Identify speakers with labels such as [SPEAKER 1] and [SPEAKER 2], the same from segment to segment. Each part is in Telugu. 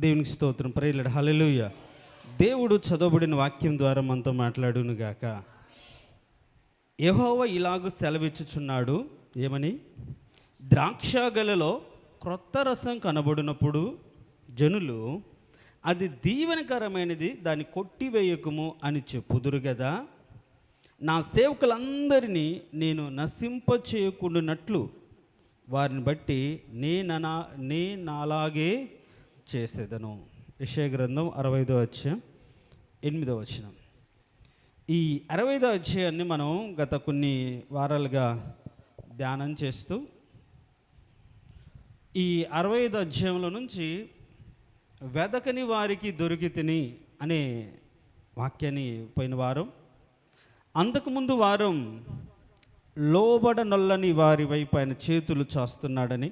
[SPEAKER 1] దేవునికి స్తోత్రం. ప్రేయర్లు హల్లెలూయా. దేవుడు చదవబడిన వాక్యం ద్వారా మనతో మాట్లాడును గాక. యెహోవా ఇలాగూ సెలవిచ్చుచున్నాడు, ఏమని? ద్రాక్షగలలో క్రొత్త రసం కనబడినప్పుడు జనులు అది దీవెనకరమైనది, దాన్ని కొట్టివేయకుము అని చెప్పుదురు కదా. నా సేవకులందరినీ నేను నశింపచేయకుండానట్లు వారిని బట్టి నేనలాగే చేసేదను. యెషయా గ్రంథం 65వ అధ్యాయం 8వ వచనం. ఈ 65వ అధ్యాయాన్ని మనం గత కొన్ని వారాలుగా ధ్యానం చేస్తూ ఈ 65వ అధ్యాయంలో నుంచి వెదకని వారికి దొరికితిని అనే వాక్యాన్ని పోయిన వారం, అంతకుముందు వారం లోబడనొల్లని వారి వైపు ఆయన చేతులు చాస్తున్నాడని,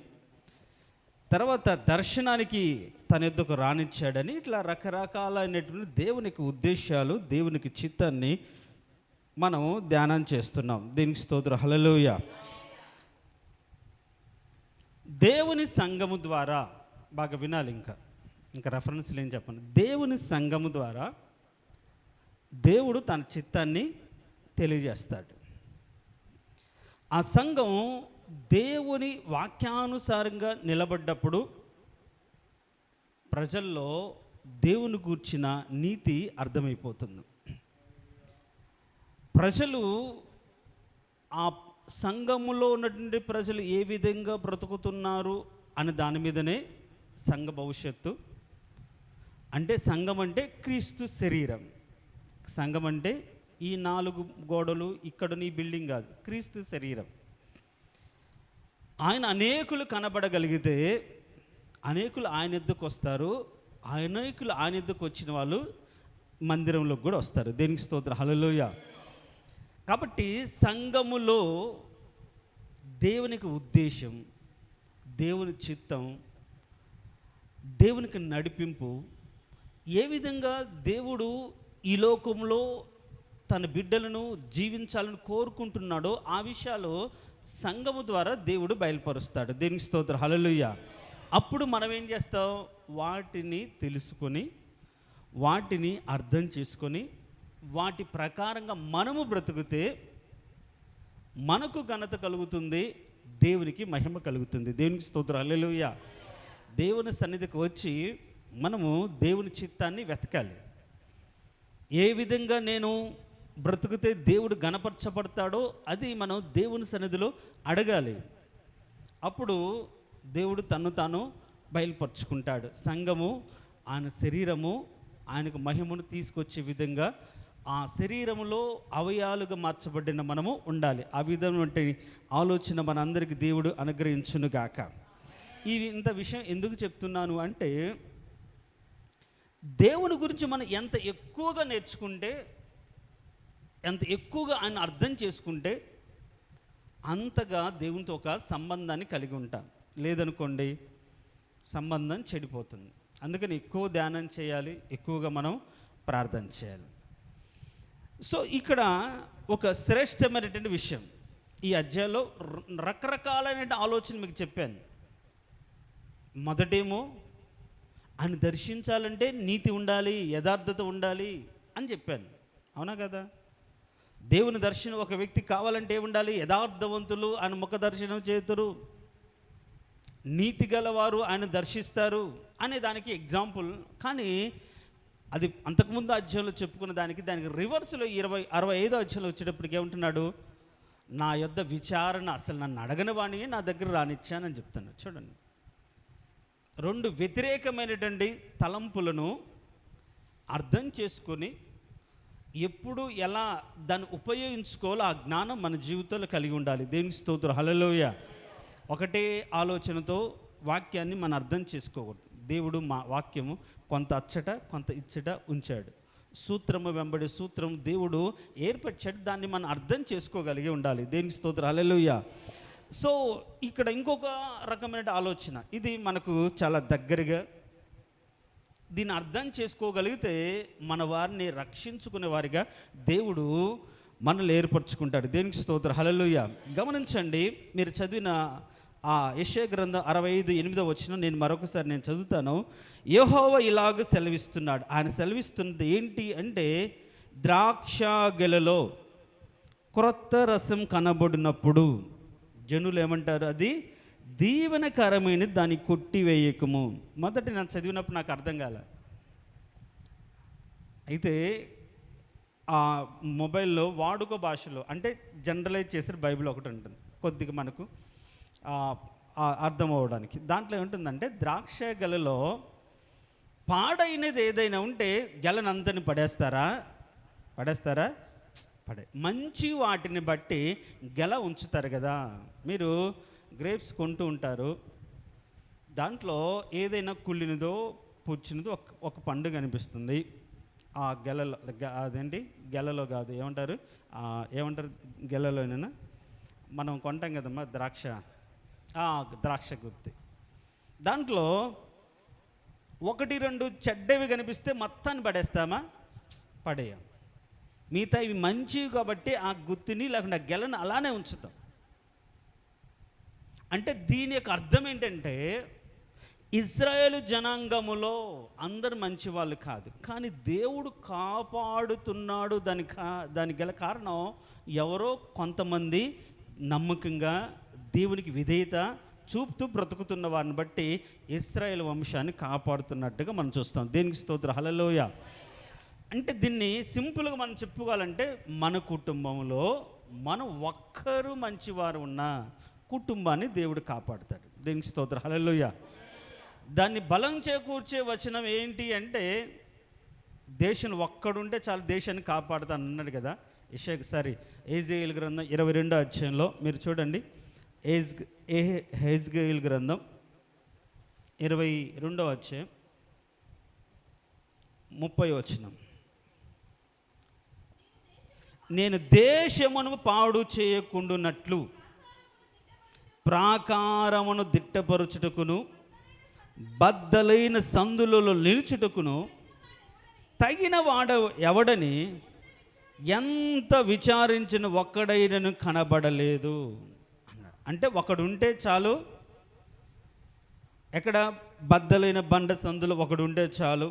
[SPEAKER 1] తర్వాత దర్శనానికి తన ఎద్దుకు రానిచ్చాడని, ఇట్లా రకరకాలైనటువంటి దేవునికి ఉద్దేశాలు, దేవునికి చిత్తాన్ని మనం ధ్యానం చేస్తున్నాం. దీనికి స్తోత్రం. హల్లెలూయా. దేవుని సంఘము ద్వారా, బాగా వినాలి, ఇంకా రెఫరెన్స్లు ఏం చెప్పండి. దేవుని సంఘము ద్వారా దేవుడు తన చిత్తాన్ని తెలియజేస్తాడు. ఆ సంఘం దేవుని వాక్యానుసారంగా నిలబడ్డప్పుడు ప్రజల్లో దేవుని గూర్చిన నీతి అర్థమైపోతుంది. ప్రజలు ఆ సంఘములో ఉన్నటువంటి ప్రజలు ఏ విధంగా బ్రతుకుతున్నారు అని దాని మీదనే సంఘ భవిష్యత్తు. అంటే సంఘం అంటే క్రీస్తు శరీరం. సంఘం అంటే ఈ 4 గోడలు, ఇక్కడ నీ బిల్డింగ్ కాదు, క్రీస్తు శరీరం. ఆయన అనేకులు కనబడగలిగితే అనేకులు ఆయన ఎద్దుకు వస్తారు. అనేకులు ఆయన ఎద్దుకు వచ్చిన వాళ్ళు మందిరంలోకి కూడా వస్తారు. దేనికి స్తోత్రం. హల్లెలూయా. కాబట్టి సంఘములో దేవునికి ఉద్దేశం, దేవుని చిత్తం, దేవునికి నడిపింపు, ఏ విధంగా దేవుడు ఈ లోకంలో తన బిడ్డలను జీవించాలని కోరుకుంటున్నాడో ఆ విషయాలు సంఘము ద్వారా దేవుడు బయలుపరుస్తాడు. దేనికి స్తోత్రం. హల్లెలూయా. అప్పుడు మనం ఏం చేస్తాం? వాటిని తెలుసుకొని, వాటిని అర్థం చేసుకొని, వాటి ప్రకారంగా మనము బ్రతుకుతే మనకు ఘనత కలుగుతుంది, దేవునికి మహిమ కలుగుతుంది. దేవునికి స్తోత్రం. హల్లెలూయా. దేవుని సన్నిధికి వచ్చి మనము దేవుని చిత్తాన్ని వెతకాలి. ఏ విధంగా నేను బ్రతుకుతే దేవుడు గణపరచబడతాడో అది మనం దేవుని సన్నిధిలో అడగాలి. అప్పుడు దేవుడు తను తాను బయలుపరుచుకుంటాడు. సంఘము ఆయన శరీరము, ఆయనకు మహిమను తీసుకొచ్చే విధంగా ఆ శరీరములో అవయాలుగా మార్చబడిన మనము ఉండాలి. ఆ విధమైన ఆలోచన మనందరికీ దేవుడు అనుగ్రహించునుగాక. ఇంత విషయం ఎందుకు చెప్తున్నాను అంటే, దేవుని గురించి మనం ఎంత ఎక్కువగా నేర్చుకుంటే, ఎంత ఎక్కువగా ఆయన అర్థం చేసుకుంటే అంతగా దేవునితో ఒక సంబంధాన్ని కలిగి ఉంటాం. లేదనుకోండి సంబంధం చెడిపోతుంది. అందుకని ఎక్కువ ధ్యానం చేయాలి, ఎక్కువగా మనం ప్రార్థన చేయాలి. సో ఇక్కడ ఒక శ్రేష్టమైనటువంటి విషయం ఈ అధ్యాయంలో రకరకాలైన ఆలోచన మీకు చెప్పాను. మొదటేమో ఆయన దర్శించాలంటే నీతి ఉండాలి, యథార్థత ఉండాలి అని చెప్పాను. అవునా కదా? దేవుని దర్శనం ఒక వ్యక్తి కావాలంటే ఉండాలి, యథార్థవంతులు ఆయన ముఖ దర్శనం చేతురు, నీతి గలవారు ఆయన దర్శిస్తారు అనే దానికి ఎగ్జాంపుల్. కానీ అది అంతకుముందు అధ్యాయంలో చెప్పుకున్న దానికి రివర్స్లో 65వ అధ్యాయంలో వచ్చేటప్పటికి ఏమంటున్నాడు? నా యొద్ద విచారణ అసలు నన్ను అడగని వాణి నా దగ్గర రానిచ్చానని చెప్తున్నాడు. చూడండి, 2 వ్యతిరేకమైనటువంటి తలంపులను అర్థం చేసుకొని ఎప్పుడు ఎలా దాన్ని ఉపయోగించుకోవాలో ఆ జ్ఞానం మన జీవితంలో కలిగి ఉండాలి. దేవునికి స్తోత్రం. హల్లెలూయా. ఒకటే ఆలోచనతో వాక్యాన్ని మనం అర్థం చేసుకోకూడదు. దేవుడు మా వాక్యము కొంత అచ్చట కొంత ఇచ్చట ఉంచాడు. సూత్రము వెంబడి సూత్రం దేవుడు ఏర్పరిచాడు, దాన్ని మనం అర్థం చేసుకోగలిగి ఉండాలి. దేవునికి స్తోత్రం. హల్లెలూయా. సో ఇక్కడ ఇంకొక రకమైన ఆలోచన, ఇది మనకు చాలా దగ్గరగా, దీన్ని అర్థం చేసుకోగలిగితే మన వారిని రక్షించుకునే వారిగా దేవుడు మనల్ని ఏర్పరచుకుంటాడు. దేనికి స్తోత్రం. హల్లెలూయా. గమనించండి, మీరు చదివిన యెషయా గ్రంథం 65:8 నేను మరొకసారి నేను చదువుతాను. యెహోవా ఇలాగ సెలవిస్తున్నాడు. ఆయన సెలవిస్తున్నది ఏంటి అంటే, ద్రాక్ష గెలలో క్రొత్త రసం కనబడినప్పుడు జనులు ఏమంటారు, అది దీవెనకరమైనది, దాన్ని కొట్టివేయకము. మొదటి నేను చదివినప్పుడు నాకు అర్థం కాలే. అయితే ఆ మొబైల్లో వాడుక భాషలో అంటే జనరలైజ్ చేసిన బైబిల్ ఒకటి ఉంటుంది, కొద్దిగా మనకు అర్థం అవ్వడానికి. దాంట్లో ఏముంటుందంటే, ద్రాక్ష గెలలో పాడైనది ఏదైనా ఉంటే గెలనంతని పడేస్తారా? మంచి వాటిని బట్టి గెల ఉంచుతారు కదా. మీరు గ్రేప్స్ కొంటూ ఉంటారు, దాంట్లో ఏదైనా కుళ్ళినదో పుచ్చినదో ఒక పండు కనిపిస్తుంది. ఆ గెలలో అదేంటి, గెలలో కాదు, ఏమంటారు గెలలోనైనా మనం కొంటాం కదమ్మా ద్రాక్ష గుత్తి. దాంట్లో 1-2 చెడ్డవి కనిపిస్తే మొత్తాన్ని పడేస్తామా? పడేయం. మిగతా ఇవి మంచివి కాబట్టి ఆ గుత్తిని లేకుండా గెలను అలానే ఉంచుతాం. అంటే దీని యొక్క అర్థం ఏంటంటే, ఇజ్రాయేలు జనాంగములో అందరు మంచి వాళ్ళు కాదు, కానీ దేవుడు కాపాడుతున్నాడు. దాని గల కారణం ఎవరో కొంతమంది నమ్మకంగా దేవునికి విధేయత చూపుతూ బ్రతుకుతున్న వారిని బట్టి ఇశ్రాయేలు వంశాన్ని కాపాడుతున్నట్టుగా మనం చూస్తాం. దేనికి స్తోత్రం, హల్లెలూయా. అంటే దీన్ని సింపుల్గా మనం చెప్పుకోవాలంటే, మన కుటుంబంలో మనం ఒక్కరు మంచివారు ఉన్న కుటుంబాన్ని దేవుడు కాపాడుతాడు. దేనికి స్తోత్రం, హల్లెలూయా. దాన్ని బలం చేకూర్చే వచనం ఏంటి అంటే, దేశం ఒక్కడుంటే చాలు దేశాన్ని కాపాడుతాను అన్నాడు కదా. యెహెజ్కేలు గ్రంథం 22వ అధ్యాయంలో మీరు చూడండి. యెహెజ్కేలు గ్రంథం 22వ అధ్యాయం 30వ వచనం. నేను దేశమును పాడు చేయకుండునట్లు ప్రాకారమును దిట్టపరుచుటకును బద్దలైన సందులలో నిలుచుటకును తగిన వాడ ఎవడని ఎంత విచారించిన ఒక్కడైనను కనబడలేదు అన్నాడు. అంటే ఒకడుంటే చాలు, ఎక్కడ బద్దలైన బండ సందులు ఒకడుంటే చాలు,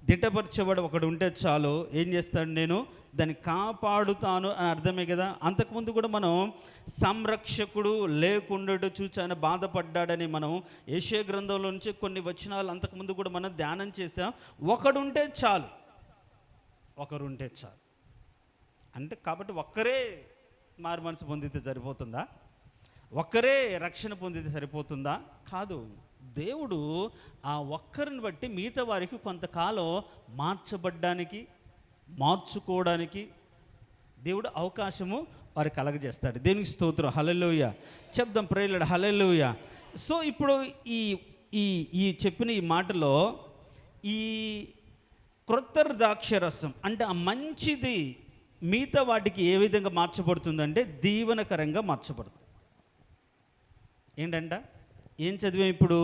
[SPEAKER 1] దిట్టపరిచేవాడు ఒకడు ఉంటే చాలు. ఏం చేస్తాడు, నేను దాన్ని కాపాడుతాను అని అర్థమే కదా. అంతకుముందు కూడా మనం సంరక్షకుడు లేకుండా చూచి ఆయన బాధపడ్డాడని మనం యెషయా గ్రంథంలో నుంచి కొన్ని వచనాలు అంతకుముందు కూడా మనం ధ్యానం చేసాం. ఒకడుంటే చాలు అంటే, కాబట్టి ఒక్కరే మారు మనసు పొందితే సరిపోతుందా? ఒక్కరే రక్షణ పొందితే సరిపోతుందా? కాదు. దేవుడు ఆ ఒక్కరిని బట్టి మిగతా వారికి కొంతకాలం మార్చుకోవడానికి దేవుడు అవకాశము వారికి కలగజేస్తాడు. దేనికి స్తోత్రం, హల్లెలూయా. చెప్దాం ప్రేయర్లు, హల్లెలూయా. సో ఇప్పుడు ఈ చెప్పిన ఈ మాటలో ఈ క్రొత్త ద్రాక్షరసం అంటే ఆ మంచిది మిగతా వాటికి ఏ విధంగా మార్చబడుతుందంటే దీవెనకరంగా మార్చబడుతుంది. ఏంటంట, ఏం చదివాం ఇప్పుడు?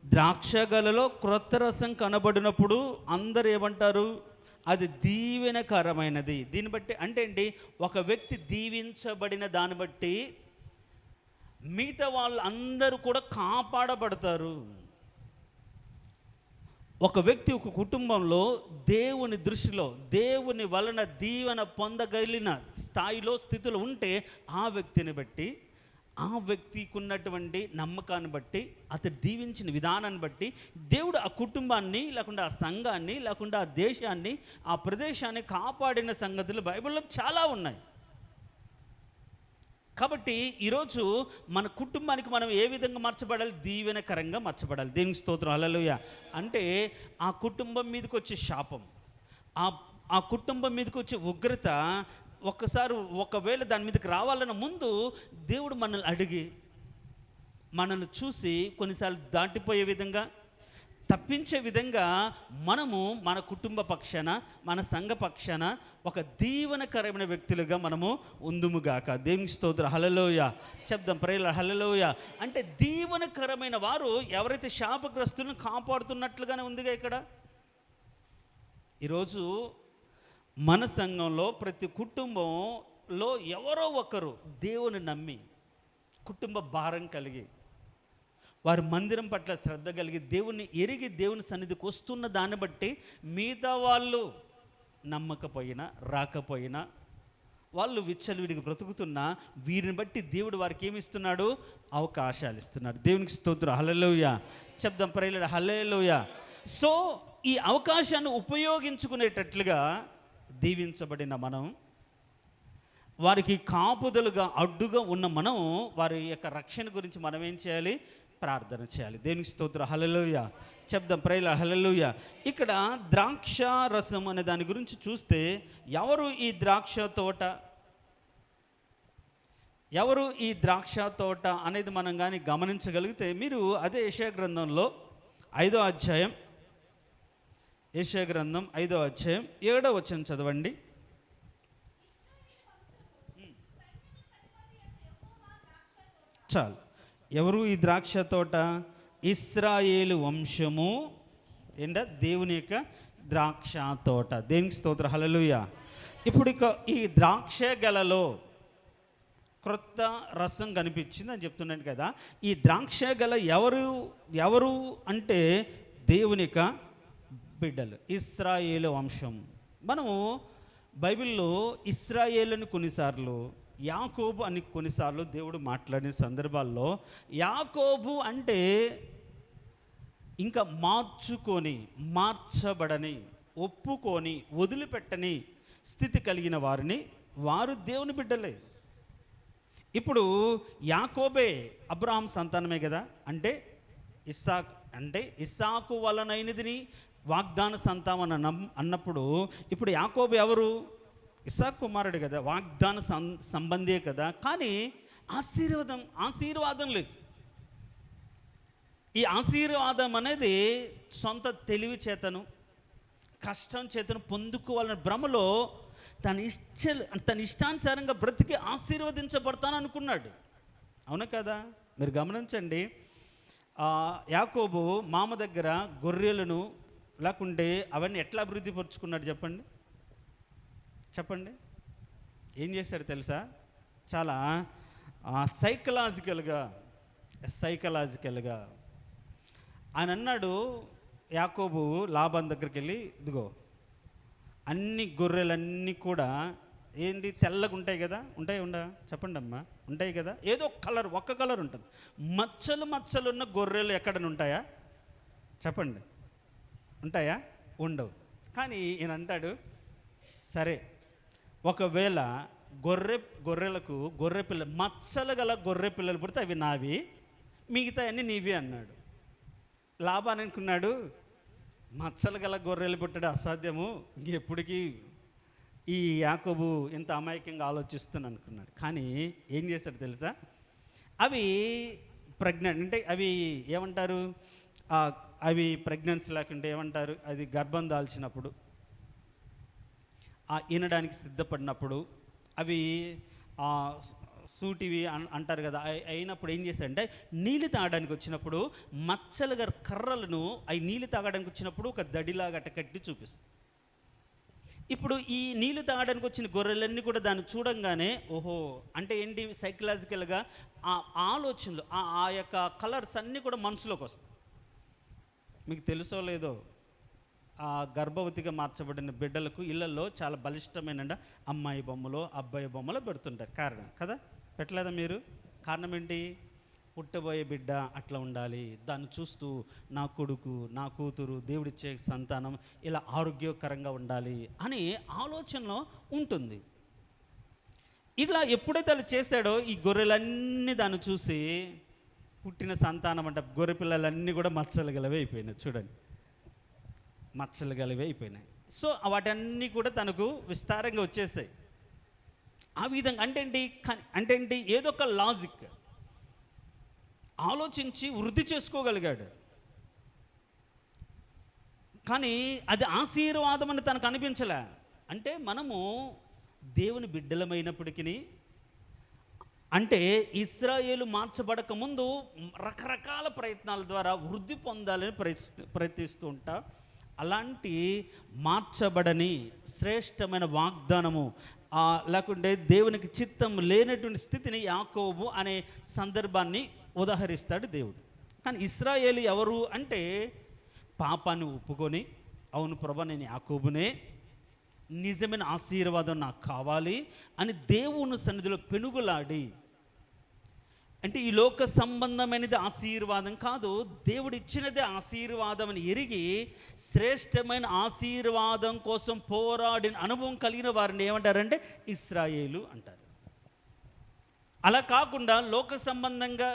[SPEAKER 1] ద్రాక్షగలలో క్రొత్త రసం కనబడినప్పుడు అందరు ఏమంటారు, అది దీవెనకరమైనది. దీన్ని బట్టి అంటే ఏంటి, ఒక వ్యక్తి దీవించబడిన దాన్ని బట్టి మిగతా వాళ్ళు అందరూ కూడా కాపాడబడతారు. ఒక వ్యక్తి ఒక కుటుంబంలో దేవుని దృష్టిలో దేవుని వలన దీవెన పొందగలిగిన స్థాయిలో స్థితిలో ఉంటే ఆ వ్యక్తిని బట్టి, ఆ వ్యక్తికి ఉన్నటువంటి నమ్మకాన్ని బట్టి, అతడు దీవించిన విధానాన్ని బట్టి దేవుడు ఆ కుటుంబాన్ని లేకుండా ఆ సంఘాన్ని లేకుండా ఆ దేశాన్ని ఆ ప్రదేశాన్ని కాపాడిన సంగతులు బైబిల్లో చాలా ఉన్నాయి. కాబట్టి ఈరోజు మన కుటుంబానికి మనం ఏ విధంగా మార్చబడాలి? దీవెనకరంగా మార్చబడాలి. దేవునికి స్తోత్రం, హల్లెలూయా. అంటే ఆ కుటుంబం మీదకి వచ్చే శాపం, ఆ కుటుంబం మీదకి వచ్చే ఉగ్రత ఒకవేళ దాని మీదకి రావాలన్న ముందు దేవుడు మనల్ని అడిగి మనల్ని చూసి కొన్నిసార్లు దాటిపోయే విధంగా, తప్పించే విధంగా మనము మన కుటుంబ పక్షాన మన సంఘ పక్షాన ఒక దీవెనకరమైన వ్యక్తులుగా మనము ఉందుముగాక. దేవునికి స్తోత్రం, హల్లెలూయా. చెప్దాం ప్రేయర్లు, హల్లెలూయా. అంటే దీవెనకరమైన వారు ఎవరైతే శాపగ్రస్తులను కాపాడుతున్నట్లుగానే ఉందిగా ఇక్కడ. ఈరోజు మన సంఘంలో ప్రతి కుటుంబంలో ఎవరో ఒకరు దేవుని నమ్మి కుటుంబ భారం కలిగి, వారి మందిరం పట్ల శ్రద్ధ కలిగి, దేవుని ఎరిగి దేవుని సన్నిధికి వస్తున్న దాన్ని బట్టి మిగతా వాళ్ళు నమ్మకపోయినా రాకపోయినా, వాళ్ళు విచ్చలవిడికి బ్రతుకుతున్నా, వీరిని బట్టి దేవుడు వారికి ఏమి ఇస్తున్నాడు? అవకాశాలు ఇస్తున్నాడు. దేవునికి స్తోత్రం. హల్లెలూయా చెప్దాం. ప్రైలర్ హల్లెలూయా. సో ఈ అవకాశాన్ని ఉపయోగించుకునేటట్లుగా దీవించబడిన మనం, వారికి కాపుదలుగా అడ్డుగా ఉన్న మనం, వారి యొక్క రక్షణ గురించి మనం ఏం చేయాలి? ప్రార్థన చేయాలి. దేవునికి స్తోత్రం. హల్లెలూయా చెప్దాం. ప్రైలర్ హల్లెలూయా. ఇక్కడ ద్రాక్ష రసం అనే దాని గురించి చూస్తే, ఎవరు ఈ ద్రాక్ష తోట, ఎవరు ఈ ద్రాక్ష తోట అనేది మనం కానీ గమనించగలిగితే, మీరు అదే యెషయా గ్రంథంలో 5వ అధ్యాయం, యెషయా గ్రంథం 5వ అధ్యాయం 7వ వచనం చదవండి. చాలు. ఎవరు ఈ ద్రాక్ష తోట? ఇశ్రాయేలు వంశము ఏంట? దేవుని యొక్క ద్రాక్ష తోట. దేవునికి స్తోత్రం. హల్లెలూయా. ఇప్పుడు ఇక ఈ ద్రాక్ష గలలో క్రొత్త రసం కనిపించింది అని చెప్తున్నాను కదా. ఈ ద్రాక్ష గల ఎవరు అంటే దేవుని యొక్క బిడ్డలు, ఇశ్రాయేలు వంశం. మనము బైబిల్లో ఇశ్రాయేలుని కొన్నిసార్లు, యాకోబు అని కొన్నిసార్లు దేవుడు మాట్లాడిన సందర్భాల్లో, యాకోబు అంటే ఇంకా మార్చబడని, ఒప్పుకొని వదిలిపెట్టని స్థితి కలిగిన వారిని, వారు దేవుని బిడ్డలే. ఇప్పుడు యాకోబే అబ్రహాం సంతానమే కదా. అంటే ఇస్సాకు వలనైనదిని వాగ్దాన సంతానం అన్నప్పుడు, ఇప్పుడు యాకోబు ఎవరు? ఇస్సాకు కుమారుడు కదా, వాగ్దాన సంబంధే కదా. కానీ ఆశీర్వాదం లేదు. ఈ ఆశీర్వాదం అనేది సొంత తెలివి చేతను, కష్టం చేతను పొందుకోవాలని భ్రమలో తన ఇష్టానుసారంగా బ్రతికి ఆశీర్వదించబడతాను అనుకున్నాడు. అవునా కదా? మీరు గమనించండి. యాకోబు మామ దగ్గర గొర్రెలను లేకుంటే అవన్నీ ఎట్లా అభివృద్ధి పరుచుకున్నాడు చెప్పండి. ఏం చేశాడు తెలుసా? చాలా సైకలాజికల్గా ఆయన అన్నాడు. యాకోబు లాబాన్ దగ్గరికి వెళ్ళి, ఇదిగో అన్ని గొర్రెలన్నీ కూడా ఏంది తెల్లగా ఉంటాయి కదా, ఉండా చెప్పండి అమ్మా, ఉంటాయి కదా. ఏదో ఒక్క కలర్ ఉంటుంది. మచ్చలున్న గొర్రెలు ఎక్కడైనా ఉంటాయా? చెప్పండి, ఉంటాయా? ఉండవు. కానీ ఈయన అంటాడు, సరే ఒకవేళ గొర్రెలకు గొర్రె పిల్ల మచ్చలు గల గొర్రె పిల్లలు పుడితే అవి నావి, మిగతా అన్నీ నీవి అన్నాడు. లాభాన్ని అనుకున్నాడు, మచ్చలు గల గొర్రెలు పుట్టడం అసాధ్యము, ఇంకెప్పటికీ ఈ యాకోబు ఇంత అమాయకంగా ఆలోచిస్తాను అనుకున్నాడు. కానీ ఏం చేశాడు తెలుసా? అవి ప్రెగ్నెంట్ అంటే అవి ఏమంటారు, అవి ప్రెగ్నెన్సీ లేకుంటే ఏమంటారు, అది గర్భం దాల్చినప్పుడు, ఈనడానికి సిద్ధపడినప్పుడు, అవి సూటివి అంటారు కదా, అయినప్పుడు ఏం చేశాడంటే, నీళ్ళు తాగడానికి వచ్చినప్పుడు మచ్చలుగా కర్రలను అవి నీళ్ళు తాగడానికి వచ్చినప్పుడు ఒక దడిలాగా కట్టి చూపిస్తుంది. ఇప్పుడు ఈ నీళ్ళు తాగడానికి వచ్చిన గొర్రెలన్నీ కూడా దాన్ని చూడంగానే, ఓహో అంటే ఏంటి, సైకలాజికల్గా ఆ ఆలోచనలు, ఆ యొక్క కలర్స్ అన్నీ కూడా మనసులోకి వస్తాయి. మీకు తెలుసో లేదో, ఆ గర్భవతిగా మార్చబడిన బిడ్డలకు ఇళ్లలో చాలా బలిష్టమైన అమ్మాయి బొమ్మలో అబ్బాయి బొమ్మలో పెడుతుంటారు. కారణం కదా, పెట్టలేదా మీరు? కారణం ఏంటి? పుట్టబోయే బిడ్డ అట్లా ఉండాలి, దాన్ని చూస్తూ నా కొడుకు నా కూతురు దేవుడిచ్చే సంతానం ఇలా ఆరోగ్యకరంగా ఉండాలి అని ఆలోచనలో ఉంటుంది. ఇలా ఎప్పుడైతే అలా చేస్తాడో, ఈ గొర్రెలన్నీ దాన్ని చూసి పుట్టిన సంతానం అంటే గొర్రె పిల్లలన్నీ కూడా మచ్చలు గలవే అయిపోయినాయి. చూడండి, మచ్చలు గలవే అయిపోయినాయి. సో వాటన్నీ కూడా తనకు విస్తారంగా వచ్చేసాయి. ఆ విధంగా అంటే ఏంటి, ఏదో ఒక లాజిక్ ఆలోచించి వృద్ధి చేసుకోగలిగాడు. కానీ అది ఆశీర్వాదం అని తనకు అనిపించలే. అంటే మనము దేవుని బిడ్డలమైనప్పటికీ, అంటే ఇశ్రాయేలు మార్చబడక ముందు రకరకాల ప్రయత్నాల ద్వారా వృద్ధి పొందాలని ప్రయత్నిస్తూ ఉంటా. అలాంటి మార్చబడని శ్రేష్టమైన వాగ్దానము, లేకుంటే దేవునికి చిత్తం లేనటువంటి స్థితిని యాకోబు అనే సందర్భాన్ని ఉదాహరిస్తాడు దేవుడు. కానీ ఇశ్రాయేలు ఎవరు అంటే పాపాన్ని ఒప్పుకొని, అవును ప్రభా నేను యాకోబునే, నిజమైన ఆశీర్వాదం నాకు కావాలి అని దేవుని సన్నిధిలో పెనుగులాడి, అంటే ఈ లోక సంబంధమైనది ఆశీర్వాదం కాదు, దేవుడు ఇచ్చినదే ఆశీర్వాదం అని ఎరిగి శ్రేష్టమైన ఆశీర్వాదం కోసం పోరాడిన అనుభవం కలిగిన వారిని ఏమంటారంటే ఇశ్రాయేలు అంటారు. అలా కాకుండా లోక సంబంధంగా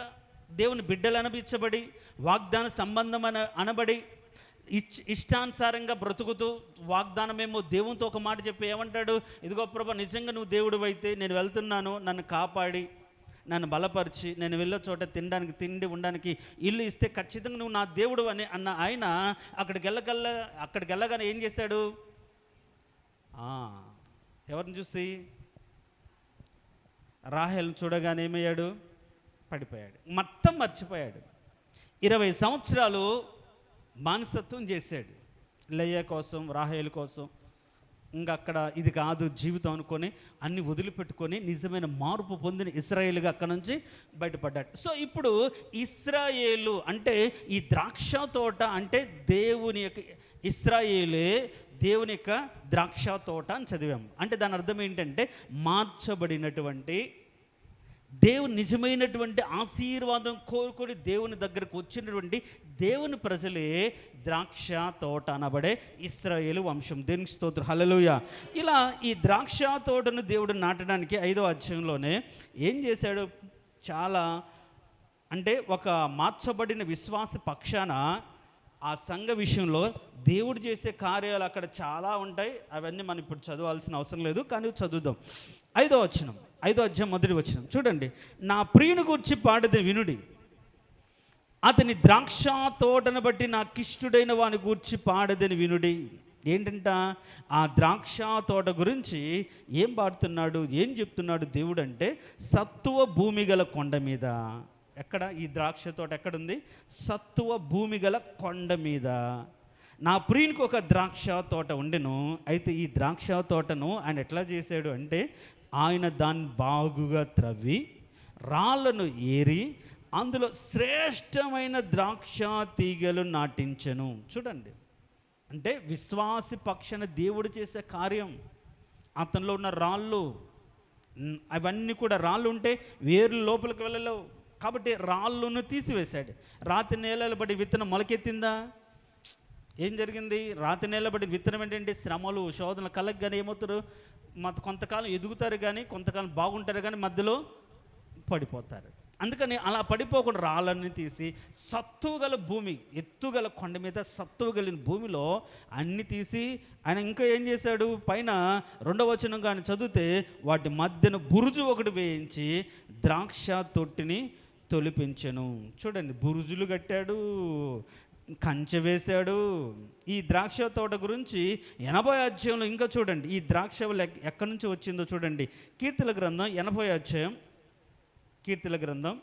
[SPEAKER 1] దేవుని బిడ్డలు అనిపించబడి, వాగ్దాన సంబంధం అనబడి, ఇష్టానుసారంగా బ్రతుకుతూ, వాగ్దానమేమో దేవునితో ఒక మాట చెప్పి ఏమంటాడు, ఇదిగో ప్రభా నిజంగా నువ్వు దేవుడు అయితే నేను వెళ్తున్నాను, నన్ను కాపాడి నన్ను బలపరిచి నేను వెళ్ళే చోట తినడానికి తిండి, ఉండడానికి ఇల్లు ఇస్తే ఖచ్చితంగా నువ్వు నా దేవుడు అని అన్న ఆయన అక్కడికి వెళ్ళగానే ఏం చేశాడు? ఎవరిని చూసి? రాహేల్ని చూడగానే ఏమయ్యాడు? పడిపోయాడు, మొత్తం మర్చిపోయాడు. 20 సంవత్సరాలు మానసత్వం చేశాడు లెయ్య కోసం, రాహేలు కోసం. ఇంకా అక్కడ ఇది కాదు జీవితం అనుకొని అన్ని వదిలిపెట్టుకొని నిజమైన మార్పు పొందిన ఇశ్రాయేలుగా అక్కడ నుంచి బయటపడ్డాడు. సో ఇప్పుడు ఇశ్రాయేలు అంటే ఈ ద్రాక్ష తోట, అంటే దేవుని యొక్క ఇశ్రాయేలే దేవుని యొక్క ద్రాక్ష తోట అని చదివాము. అంటే దాని అర్థం ఏంటంటే మార్చబడినటువంటి, దేవుని నిజమైనటువంటి ఆశీర్వాదం కోరుకొని దేవుని దగ్గరకు వచ్చినటువంటి దేవుని ప్రజలే ద్రాక్ష తోట అనబడే ఇశ్రాయేలు వంశం. దేవునికి స్తోత్రం, హల్లెలూయా. ఇలా ఈ ద్రాక్ష తోటను దేవుడు నాటడానికి 5వ అధ్యాయంలోనే ఏం చేశాడు? చాలా అంటే ఒక మార్చబడిన విశ్వాస పక్షాన ఆ సంఘ విషయంలో దేవుడు చేసే కార్యాలు అక్కడ చాలా ఉంటాయి. అవన్నీ మనం ఇప్పుడు చదవాల్సిన అవసరం లేదు, కానీ చదువుదాం. 5వ వచనం, 5వ అధ్యాయం 1వ వచనం చూడండి. నా ప్రియుని గురించి పాడేది వినుడి, అతని ద్రాక్ష తోటను బట్టి నాకిష్టుడైన వాని గూర్చి పాడదని వినుడి. ఏంటంట? ఆ ద్రాక్ష తోట గురించి ఏం పాడుతున్నాడు, ఏం చెప్తున్నాడు దేవుడు అంటే, సత్తువ భూమి గల కొండ మీద. ఎక్కడ ఈ ద్రాక్ష తోట ఎక్కడుంది? సత్తువ భూమి గల కొండ మీద నా ప్రియునికి ఒక ద్రాక్ష తోట ఉండెను. అయితే ఈ ద్రాక్ష తోటను ఆయన ఎట్లా చేశాడు అంటే, ఆయన దాన్ని బాగుగా త్రవ్వి రాళ్ళను ఏరి అందులో శ్రేష్టమైన ద్రాక్ష తీగలు నాటించెను. చూడండి, అంటే విశ్వాసి పక్షాన దేవుడు చేసే కార్యం. అతనిలో ఉన్న రాళ్ళు, అవన్నీ కూడా రాళ్ళు ఉంటే వేర్లు లోపలికి వెళ్ళలేవు కాబట్టి రాళ్ళను తీసివేశాడు. రాతి నేలలు బడి విత్తనం మొలకెత్తిందా? ఏం జరిగింది? రాతి నేలబడి విత్తనం ఏంటంటే శ్రమలు, శోధనలు కలగగానే ఏమవుతారు? కొంతకాలం ఎదుగుతారు, కానీ కొంతకాలం బాగుంటారు, కానీ మధ్యలో పడిపోతారు. అందుకని అలా పడిపోకుండా రాళ్ళని తీసి సత్తుగల భూమి, ఎత్తుగల కొండ మీద సత్తుగలిన భూమిలో అన్ని తీసి ఆయన ఇంకా ఏం చేశాడు? పైన 2వ వచనం కానీ చదివితే వాటి మధ్యన బురుజు ఒకటి వేయించి ద్రాక్ష తొట్టిని తొలిపించెను. చూడండి, బురుజులు కట్టాడు, కంచె వేశాడు. ఈ ద్రాక్ష తోట గురించి 80వ అధ్యాయంలో ఇంకా చూడండి, ఈ ద్రాక్ష ఎక్కడి నుంచి వచ్చిందో చూడండి. కీర్తన గ్రంథం 80వ అధ్యాయం, కీర్తన గ్రంథం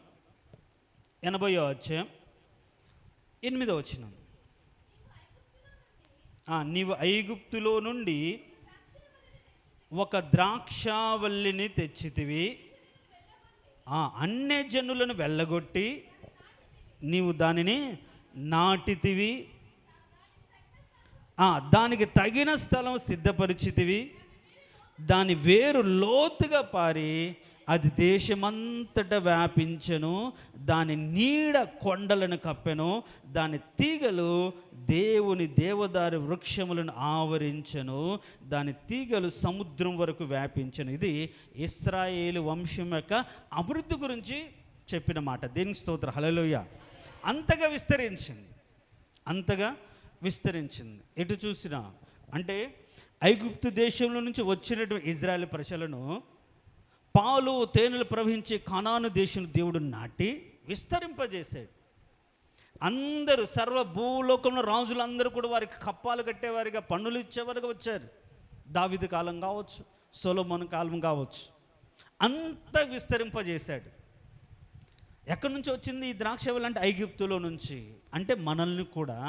[SPEAKER 1] 80వ అధ్యాయం 8వ వచనం. నీవు ఐగుప్తులో నుండి ఒక ద్రాక్షావల్లిని తెచ్చితివి, అన్య జనులను వెళ్ళగొట్టి నీవు దానిని నాటితివి, దానికి తగిన స్థలం సిద్ధపరిచితివి, దాని వేరు లోతుగా పారి అది దేశమంతటా వ్యాపించెను, దాని నీడ కొండలను కప్పెను, దాని తీగలు దేవుని దేవదారు వృక్షములను ఆవరించెను, దాని తీగలు సముద్రం వరకు వ్యాపించెను. ఇది ఇశ్రాయేలు వంశం యొక్క అభివృద్ధి గురించి చెప్పిన మాట. దేవునికి స్తోత్రం, హల్లెలూయా. అంతగా విస్తరించింది. ఎటు చూసినా అంటే ఐగుప్తు దేశంలో నుంచి వచ్చినటువంటి ఇజ్రాయేల్ ప్రజలను పాలు తేనెలు ప్రవహించే కనాను దేశం దేవుడు నాటి విస్తరింపజేశాడు. అందరూ సర్వ భూలోకంలో రాజులందరూ కూడా వారికి కప్పాలు కట్టేవారిగా, పన్నులు ఇచ్చేవారుగా వచ్చారు. దావీదు కాలం కావచ్చు, సొలొమోను కాలం కావచ్చు, అంత విస్తరింపజేశాడు. ఎక్కడి నుంచి వచ్చింది ఈ ద్రాక్షవల్లి అంటే ఐగుప్తులో నుంచి. అంటే మనల్ని కూడా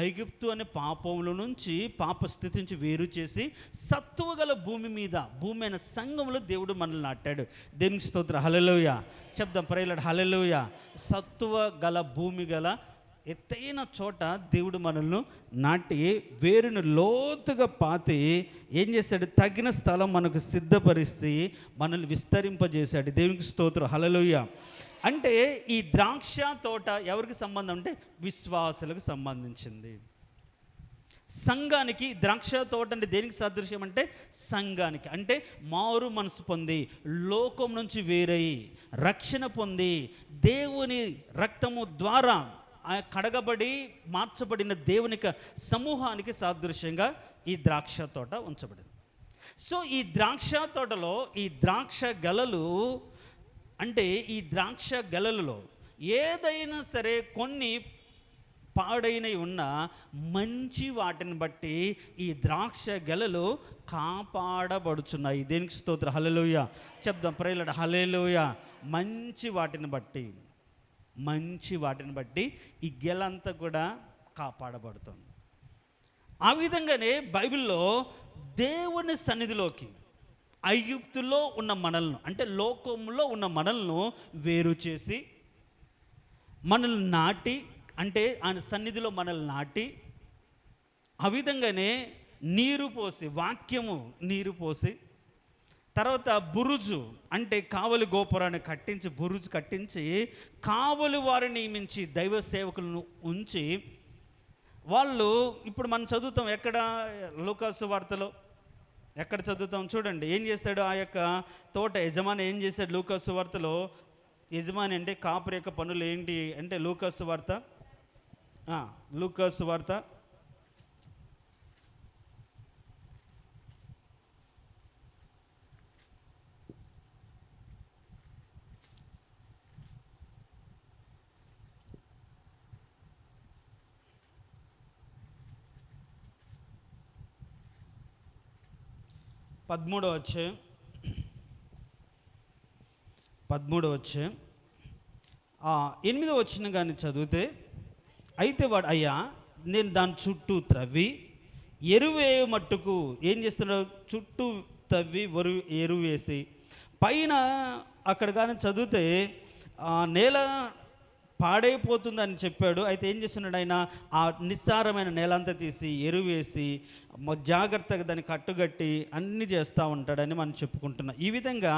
[SPEAKER 1] ఐగుప్తు అనే పాపంలో నుంచి, పాప స్థితి నుంచి వేరు చేసి సత్తువ గల భూమి మీద, భూమి అయిన సంఘంలో దేవుడు మనల్ని నాటాడు. దేవునికి స్తోత్రం. హల్లెలూయా చెప్దాం. ప్రైలాడ్ హల్లెలూయా. సత్తువ గల భూమి గల ఎత్తైన చోట దేవుడు మనల్ని నాటి వేరును లోతుగా పాతి ఏం చేశాడు, తగిన స్థలం మనకు సిద్ధపరిచి మనల్ని విస్తరింపజేశాడు. దేవునికి స్తోత్రం. హల్లెలూయా. అంటే ఈ ద్రాక్ష తోట ఎవరికి సంబంధం అంటే విశ్వాసులకు సంబంధించింది. సంఘానికి ద్రాక్ష తోట అంటే దేనికి సాదృశ్యం అంటే సంఘానికి. అంటే మారు మనసు పొంది, లోకం నుంచి వేరై, రక్షణ పొంది, దేవుని రక్తము ద్వారా కడగబడి మార్చబడిన దేవునిక సమూహానికి సాదృశ్యంగా ఈ ద్రాక్ష తోట ఉంచబడింది. సో ఈ ద్రాక్ష తోటలో ఈ ద్రాక్ష గెలలు అంటే ఈ ద్రాక్ష గెలలలో ఏదైనా సరే కొన్ని పాడైనవి ఉన్న మంచి వాటిని బట్టి ఈ ద్రాక్ష గెలలు కాపాడబడుచున్నాయి. దేనికి స్తోత్రం. హల్లెలూయా చెప్దాం. ప్రైలాడ్ హల్లెలూయా. మంచి వాటిని బట్టి ఈ గెలంతా కూడా కాపాడబడుతుంది. ఆ విధంగానే బైబిల్లో దేవుని సన్నిధిలోకి ఐగుప్తులో ఉన్న మనల్ని, అంటే లోకంలో ఉన్న మనల్ని వేరు చేసి మనల్ని నాటి, అంటే ఆయన సన్నిధిలో మనల్ని నాటి, ఆ విధంగానే నీరు పోసి, వాక్యము నీరు పోసి, తర్వాత బురుజు అంటే కావలి గోపురాన్ని కట్టించి, బురుజు కట్టించి కావలి వారిని నియమించి దైవ సేవకులను ఉంచి, వాళ్ళు ఇప్పుడు మనం చదువుతాం ఎక్కడ, లూకాసు వార్తలో ఎక్కడ చదువుతాం చూడండి. ఏం చేశాడు ఆ యొక్క తోట యజమాని, ఏం చేశాడు లూకాసు వార్తలో? యజమాని అంటే కాపరి యొక్క పనులు ఏంటి అంటే లూకాసు వార్త 13వ అధ్యాయం 8వ వచనం కానీ చదివితే, అయితే వాడు, అయ్యా నేను దాని చుట్టూ త్రవ్వి ఎరువే మట్టుకు ఏం చేస్తున్నాడు, చుట్టూ తవ్వి ఎరువు వేసి పైన అక్కడ కానీ చదివితే నేల పాడైపోతుందని చెప్పాడు. అయితే ఏం చేస్తున్నాడు ఆయన, ఆ నిస్సారమైన నేలంతా తీసి ఎరువు వేసి జాగ్రత్తగా దాన్ని కట్టుగట్టి అన్నీ చేస్తూ ఉంటాడని మనం చెప్పుకుంటున్నాం. ఈ విధంగా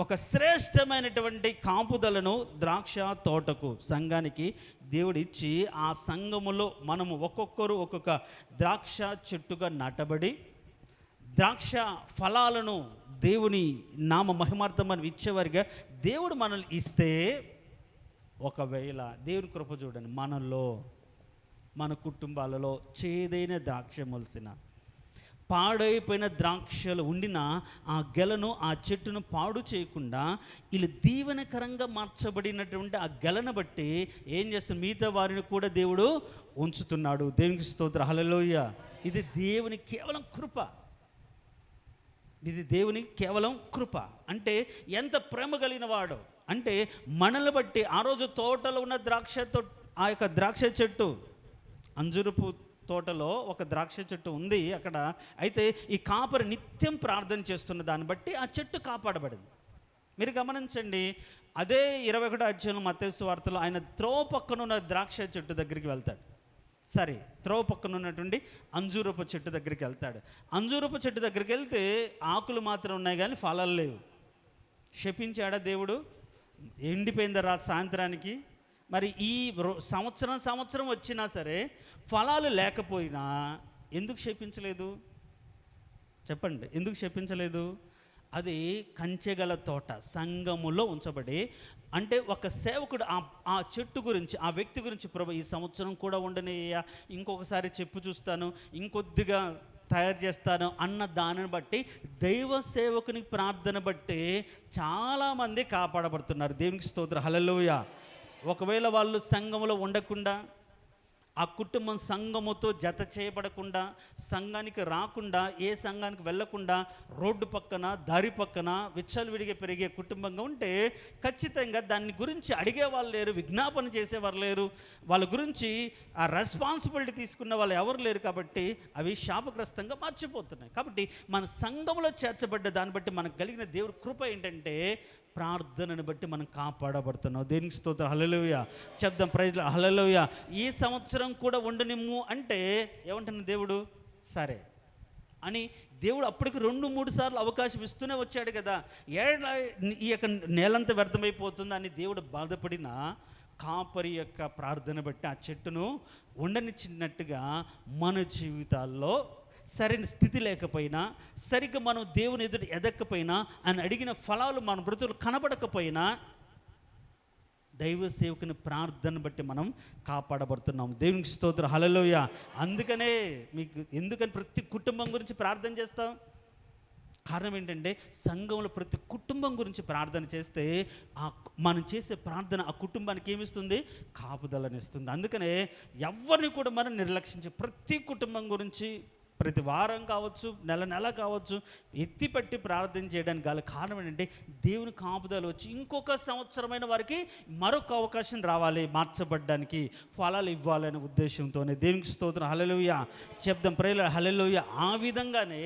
[SPEAKER 1] ఒక శ్రేష్టమైనటువంటి కాపుదలను ద్రాక్ష తోటకు, సంఘానికి దేవుడు ఇచ్చి, ఆ సంఘములో మనము ఒక్కొక్కరు ఒక్కొక్క ద్రాక్ష చెట్టుగా నాటబడి ద్రాక్ష ఫలాలను దేవుని నామ మహిమార్థం మనం ఇచ్చేవారిగా దేవుడు మనల్ని ఇస్తే, ఒకవేళ దేవుని కృప చూడండి, మనలో మన కుటుంబాలలో చేదైన ద్రాక్ష మొలిసిన, పాడైపోయిన ద్రాక్షలు ఉండిన ఆ గెలను, ఆ చెట్టును పాడు చేయకుండా వీళ్ళు దీవెనకరంగా మార్చబడినటువంటి ఆ గెలను బట్టి ఏం చేస్తుంది, మిగతా వారిని కూడా దేవుడు ఉంచుతున్నాడు. దేవునికి స్తోత్రం. హల్లెలూయా. ఇది దేవుని కేవలం కృప. ఇది దేవుని కేవలం కృప. అంటే ఎంత ప్రేమ కలిగిన వాడు అంటే మనల్ని బట్టి. ఆ రోజు తోటలో ఉన్న ఆ యొక్క ద్రాక్ష చెట్టు, అంజురపు తోటలో ఒక ద్రాక్ష చెట్టు ఉంది అక్కడ. అయితే ఈ కాపరి నిత్యం ప్రార్థన చేస్తున్న దాన్ని బట్టి ఆ చెట్టు కాపాడబడింది. మీరు గమనించండి. అదే 21వ అధ్యాయం మత్తయి సువార్తలో ఆయన త్రోవ పక్కన ఉన్న ద్రాక్ష చెట్టు దగ్గరికి వెళ్తాడు. త్రోవ పక్కన ఉన్నటువంటి అంజూరపు చెట్టు దగ్గరికి వెళ్తాడు. అంజూరపు చెట్టు దగ్గరికి వెళ్తే ఆకులు మాత్రం ఉన్నాయి కానీ ఫలాలు లేవు. శపించాడా దేవుడు? ఎండిపోయిందా సాయంత్రానికి? మరి ఈ సంవత్సరం వచ్చినా సరే ఫలాలు లేకపోయినా ఎందుకు శపించలేదు? చెప్పండి, ఎందుకు శపించలేదు? అది కంచెగల తోట సంఘములో ఉంచబడి, అంటే ఒక సేవకుడు ఆ చెట్టు గురించి, ఆ వ్యక్తి గురించి, ప్రభు ఈ సంవత్సరం కూడా ఉండనియ్యా, ఇంకొకసారి చెప్పు చూస్తాను, ఇంకొద్దిగా తయారు చేస్తాను అన్న దానిని బట్టి, దైవ సేవకుని ప్రార్థన బట్టి చాలామంది కాపాడబడుతున్నారు. దేవునికి స్తోత్రం. హల్లెలూయా. ఒకవేళ వాళ్ళు సంఘములో ఉండకుండా ఆ కుటుంబం సంఘముతో జత చేయబడకుండా, సంఘానికి రాకుండా, ఏ సంఘానికి వెళ్ళకుండా, రోడ్డు పక్కన దారి పక్కన విచ్చలవిడిగా పెరిగే కుటుంబంగా ఉంటే ఖచ్చితంగా దాని గురించి అడిగేవాళ్ళు లేరు, విజ్ఞాపన చేసేవారు లేరు, వాళ్ళ గురించి ఆ రెస్పాన్సిబిలిటీ తీసుకున్న వాళ్ళు ఎవరు లేరు. కాబట్టి అవి శాపగ్రస్తంగా మార్చిపోతున్నాయి. కాబట్టి మన సంఘంలో చేర్చబడ్డ దాన్ని బట్టి మనకు కలిగిన దేవుడి కృప ఏంటంటే ప్రార్థనను బట్టి మనం కాపాడబడుతున్నాం. దేనికి స్తోత్రం. హల్లెలూయా చెప్దాం. ప్రైజ్ హల్లెలూయా. ఈ సంవత్సరం కూడా ఉండనిమ్ము అంటే ఏమంటున్న దేవుడు సరే అని. దేవుడు అప్పటికి 2-3 సార్లు అవకాశం ఇస్తూనే వచ్చాడు కదా. ఈ యొక్క నేలంతా వ్యర్థమైపోతుంది అని దేవుడు బాధపడిన కాపరి యొక్క ప్రార్థన బట్టి ఆ చెట్టును ఉండనిచ్చినట్టుగా మన జీవితాల్లో సరైన స్థితి లేకపోయినా, సరిగ్గా మనం దేవుని ఎదుట ఎదక్కపోయినా, అని అడిగిన ఫలాలు మన బ్రతుకులు కనబడకపోయినా, దైవ సేవకుని ప్రార్థన బట్టి మనం కాపాడబడుతున్నాం. దేవునికి స్తోత్రం. హల్లెలూయా. అందుకనే ఎందుకని ప్రతి కుటుంబం గురించి ప్రార్థన చేస్తాం? కారణం ఏంటంటే సంఘంలో ప్రతి కుటుంబం గురించి ప్రార్థన చేస్తే మనం చేసే ప్రార్థన ఆ కుటుంబానికి ఏమిస్తుంది? కాపుదలనిస్తుంది. అందుకనే ఎవరిని కూడా మనం నిర్లక్షించి ప్రతి కుటుంబం గురించి ప్రతి వారం కావచ్చు, నెల కావచ్చు, ఎత్తిపట్టి ప్రార్థన చేయడానికి గల కారణం ఏంటంటే దేవుని కాపుదలు వచ్చి ఇంకొక సంవత్సరమైన వారికి మరొక అవకాశం రావాలి, మార్చబడ్డానికి, ఫలాలు ఇవ్వాలనే ఉద్దేశంతోనే. దేవునికి స్తోత్రం. హల్లెలూయా చెప్దాం. ప్రేయర్ హల్లెలూయా. ఆ విధంగానే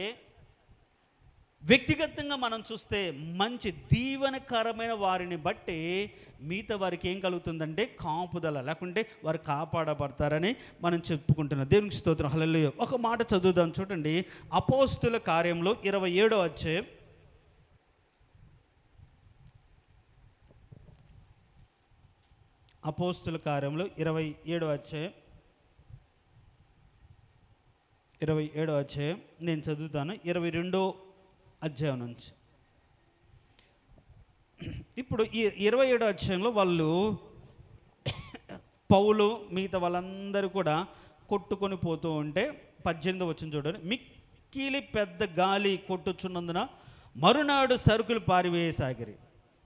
[SPEAKER 1] వ్యక్తిగతంగా మనం చూస్తే మంచి దీవెనకరమైన వారిని బట్టి మిగతా వారికి ఏం కలుగుతుందంటే కాపుదల, లేకుంటే వారు కాపాడబడతారని మనం చెప్పుకుంటున్నాం. దేవునికి స్తోత్రం. హల్లెలూయా. ఒక మాట చదువుదాం చూడండి. అపోస్తుల కార్యంలో 27వ అధ్యాయం, అపోస్తుల కార్యంలో 27వ అధ్యాయం, 27వ అధ్యాయం నేను చదువుతాను 22వ అధ్యాయం నుంచి. ఇప్పుడు ఈ 27వ అధ్యాయంలో వాళ్ళు పౌలు మిగతా వాళ్ళందరూ కూడా కొట్టుకొని పోతూ ఉంటే 18వ వచనం చూడండి. మిక్కిలి పెద్ద గాలి కొట్టుచున్నందున మరునాడు సరుకులు పారివేయసాగిరి.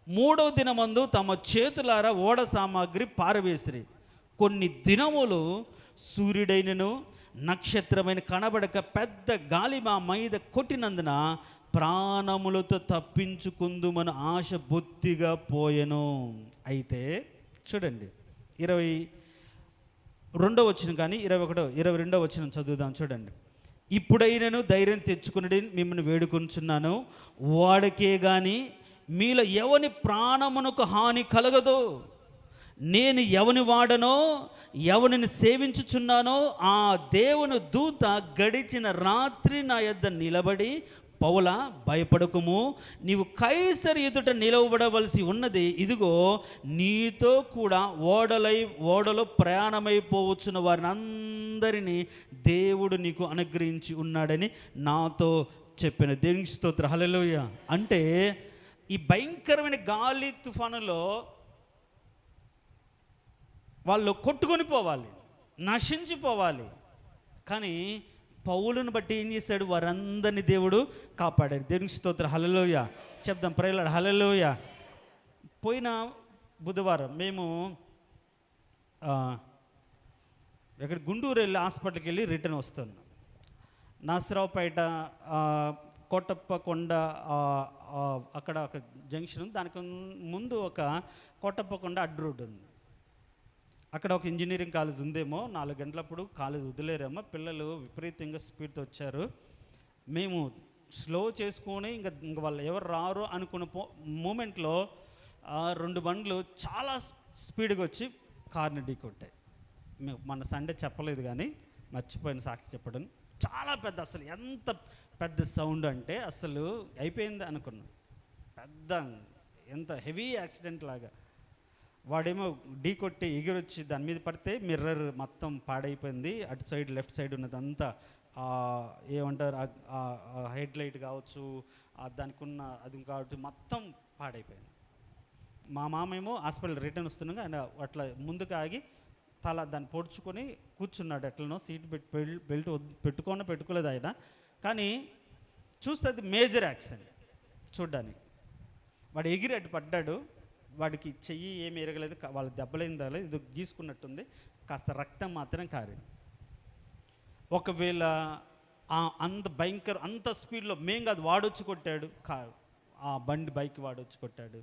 [SPEAKER 1] 3వ దినమందు తమ చేతులారా ఓడ సామాగ్రి పారవేసిరి. కొన్ని దినములు సూర్యుడైనను నక్షత్రమైన కనబడక పెద్ద గాలి మా మీద కొట్టినందున ప్రాణములతో తప్పించుకుందుమని ఆశ బొత్తిగా పోయెను. అయితే చూడండి 22వ వచనం కానీ 22వ వచనం చదువుదాం చూడండి. ఇప్పుడైనను ధైర్యం తెచ్చుకుని మిమ్మల్ని వేడుకొనుచున్నాను, వాడికే కానీ మీలో ఎవని ప్రాణమునకు హాని కలగదు. నేను ఎవని వాడనో, ఎవరిని సేవించుచున్నానో ఆ దేవుని దూత గడిచిన రాత్రి నా యొద్ద నిలబడి, పౌలా భయపడకుము, నీవు ఎదుట నిలవబడవలసి ఉన్నది. ఇదిగో నీతో కూడా ఓడలో ప్రయాణమైపోవచ్చున్న వారిని అందరినీ దేవుడు నీకు అనుగ్రహించి ఉన్నాడని నాతో చెప్పాను. దేవునికి స్తోత్రం. హల్లెలూయా. అంటే ఈ భయంకరమైన గాలి తుఫానులో వాళ్ళు కొట్టుకొని పోవాలి, నశించిపోవాలి. కానీ పౌలుని బట్టి ఏం చేశాడు? వారందరినీ దేవుడు కాపాడాడు. దేవునికి స్తోత్రం. హల్లెలూయా చెప్దాం. ప్రేయర్ హల్లెలూయా. పోయిన బుధవారం మేము గుంటూరు వెళ్ళి హాస్పిటల్కి వెళ్ళి రిటర్న్ వస్తున్నాం. నాసరావుపేట కోటప్పకొండ అక్కడ ఒక జంక్షన్ ఉంది, దానికి ముందు ఒక కోటప్పకొండ అడ్డు రోడ్డు ఉంది. అక్కడ ఒక ఇంజనీరింగ్ కాలేజ్ ఉందేమో, 4 గంటలప్పుడు కాలేజ్ వదిలేరేమో, పిల్లలు విపరీతంగా స్పీడ్తో వచ్చారు. మేము స్లో చేసుకొని ఇంక వాళ్ళు ఎవరు రారు అనుకున్న మూమెంట్లో 2 బండ్లు చాలా స్పీడ్గా వచ్చి కార్ని ఢీకొట్టాయి. మేము మన సండే చెప్పలేదు కానీ మర్చిపోయిన సాక్షి చెప్పడం. చాలా పెద్ద, అసలు ఎంత పెద్ద సౌండ్ అంటే అసలు అయిపోయింది అనుకున్నాం. పెద్ద ఎంత హెవీ యాక్సిడెంట్ లాగా. వాడేమో ఢీ కొట్టి ఎగిరొచ్చి దాని మీద పడితే మిర్రర్ మొత్తం పాడైపోయింది. అటు సైడ్ లెఫ్ట్ సైడ్ ఉన్నదంతా ఏమంటారు హెడ్ లైట్ కావచ్చు, దానికి ఉన్న అది కావచ్చు, మొత్తం పాడైపోయింది. మా మామేమో హాస్పిటల్ రిటర్న్ వస్తున్నాగా ఆయన అట్లా ముందుకు ఆగి తల దాన్ని పొడుచుకొని కూర్చున్నాడు. ఎట్లనో సీట్ బెల్ట్ పెట్టుకోలేదు ఆయన. కానీ చూస్తే అది మేజర్ యాక్సిడెంట్ చూడ్డానికి. వాడు ఎగిరి అటు పడ్డాడు. వాడికి చెయ్యి ఏమి ఎరగలేదు, వాళ్ళ దెబ్బలైందా లేదు, ఇది గీసుకున్నట్టుంది, కాస్త రక్తం మాత్రం కారింది. ఒకవేళ అంత భయంకర అంత స్పీడ్లో మేము కాదు, వాడొచ్చి కొట్టాడు, ఆ బండి బైక్ వాడొచ్చి కొట్టాడు,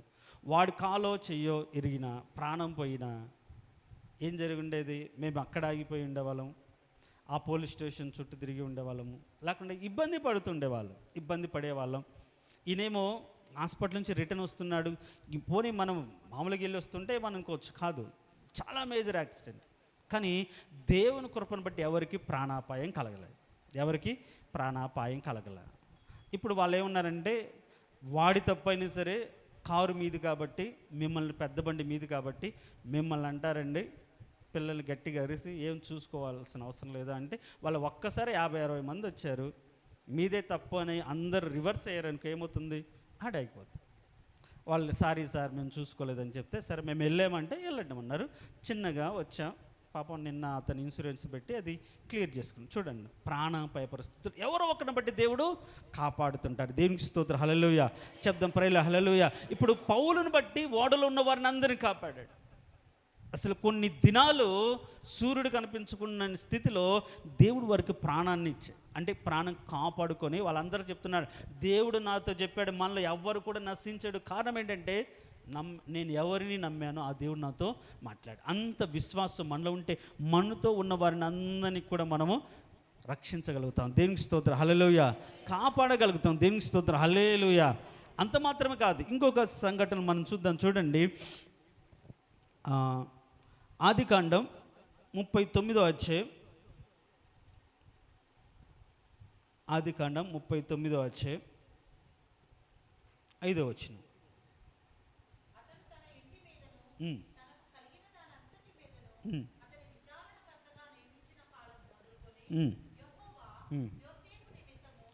[SPEAKER 1] వాడి కాలో చెయ్యో ఇరిగినా ప్రాణం పోయినా ఏం జరిగి ఉండేది? మేము అక్కడ ఆగిపోయి ఉండేవాళ్ళం, ఆ పోలీస్ స్టేషన్ చుట్టూ తిరిగి ఉండేవాళ్ళము, లేకుంటే ఇబ్బంది పడేవాళ్ళం. ఈయనేమో హాస్పిటల్ నుంచి రిటర్న్ వస్తున్నాడు, పోనీ మనం మామూలుగా వెళ్ళి వస్తుంటే మనం ఇంకోవచ్చు, కాదు, చాలా మేజర్ యాక్సిడెంట్. కానీ దేవుని కృపను బట్టి ఎవరికి ప్రాణాపాయం కలగల. ఇప్పుడు వాళ్ళు ఏమన్నారంటే, వాడి తప్పైనా సరే కారు మీది కాబట్టి, మిమ్మల్ని పెద్ద బండి మీది కాబట్టి మిమ్మల్ని అంటారండి, పిల్లల్ని గట్టిగా అరిసి ఏం చూసుకోవాల్సిన అవసరం లేదా అంటే, వాళ్ళు ఒక్కసారి 50-60 మంది వచ్చారు, మీదే తప్పు అని అందరు రివర్స్ అయ్యారనుకో ఏమవుతుంది? ఆడైపోతుంది. వాళ్ళు సారీ సార్ మేము చూసుకోలేదని చెప్తే, సరే మేము వెళ్ళామంటే వెళ్ళటమన్నారు. చిన్నగా వచ్చాం, పాపం నిన్న అతను ఇన్సూరెన్స్ పెట్టి అది క్లియర్ చేసుకుని. చూడండి, ప్రాణాపాయ పరిస్థితులు ఎవరో ఒకరిని బట్టి దేవుడు కాపాడుతుంటాడు. దేవునికి స్తోత్రం, హల్లెలూయా చెప్దాం, ప్రైల హల్లెలూయా. ఇప్పుడు పౌలుని బట్టి ఓడలో ఉన్న వారిని అందరినీ కాపాడాడు. అసలు కొన్ని దినాలు సూర్యుడు కనిపించుకున్న స్థితిలో దేవుడు వారికి ప్రాణాన్ని ఇచ్చే, అంటే ప్రాణం కాపాడుకొని వాళ్ళందరూ చెప్తున్నారు, దేవుడు నాతో చెప్పాడు, మనలో ఎవ్వరు కూడా నశించాడు. కారణం ఏంటంటే నేను ఎవరిని నమ్మానో ఆ దేవుడు నాతో మాట్లాడు. అంత విశ్వాసం మనలో ఉంటే మనతో ఉన్న వారిని అందరినీ కూడా మనము రక్షించగలుగుతాం. దేవునికి స్తోత్రం, హల్లెలూయా. కాపాడగలుగుతాం. దేవునికి స్తోత్రం, హల్లెలూయా. అంత మాత్రమే కాదు, ఇంకొక సంఘటన మనం చూద్దాం. చూడండి, ఆదికాండం 39వ అధ్యాయం, ఆదికాండం 39వ అధ్యాయం 5వ వచనం.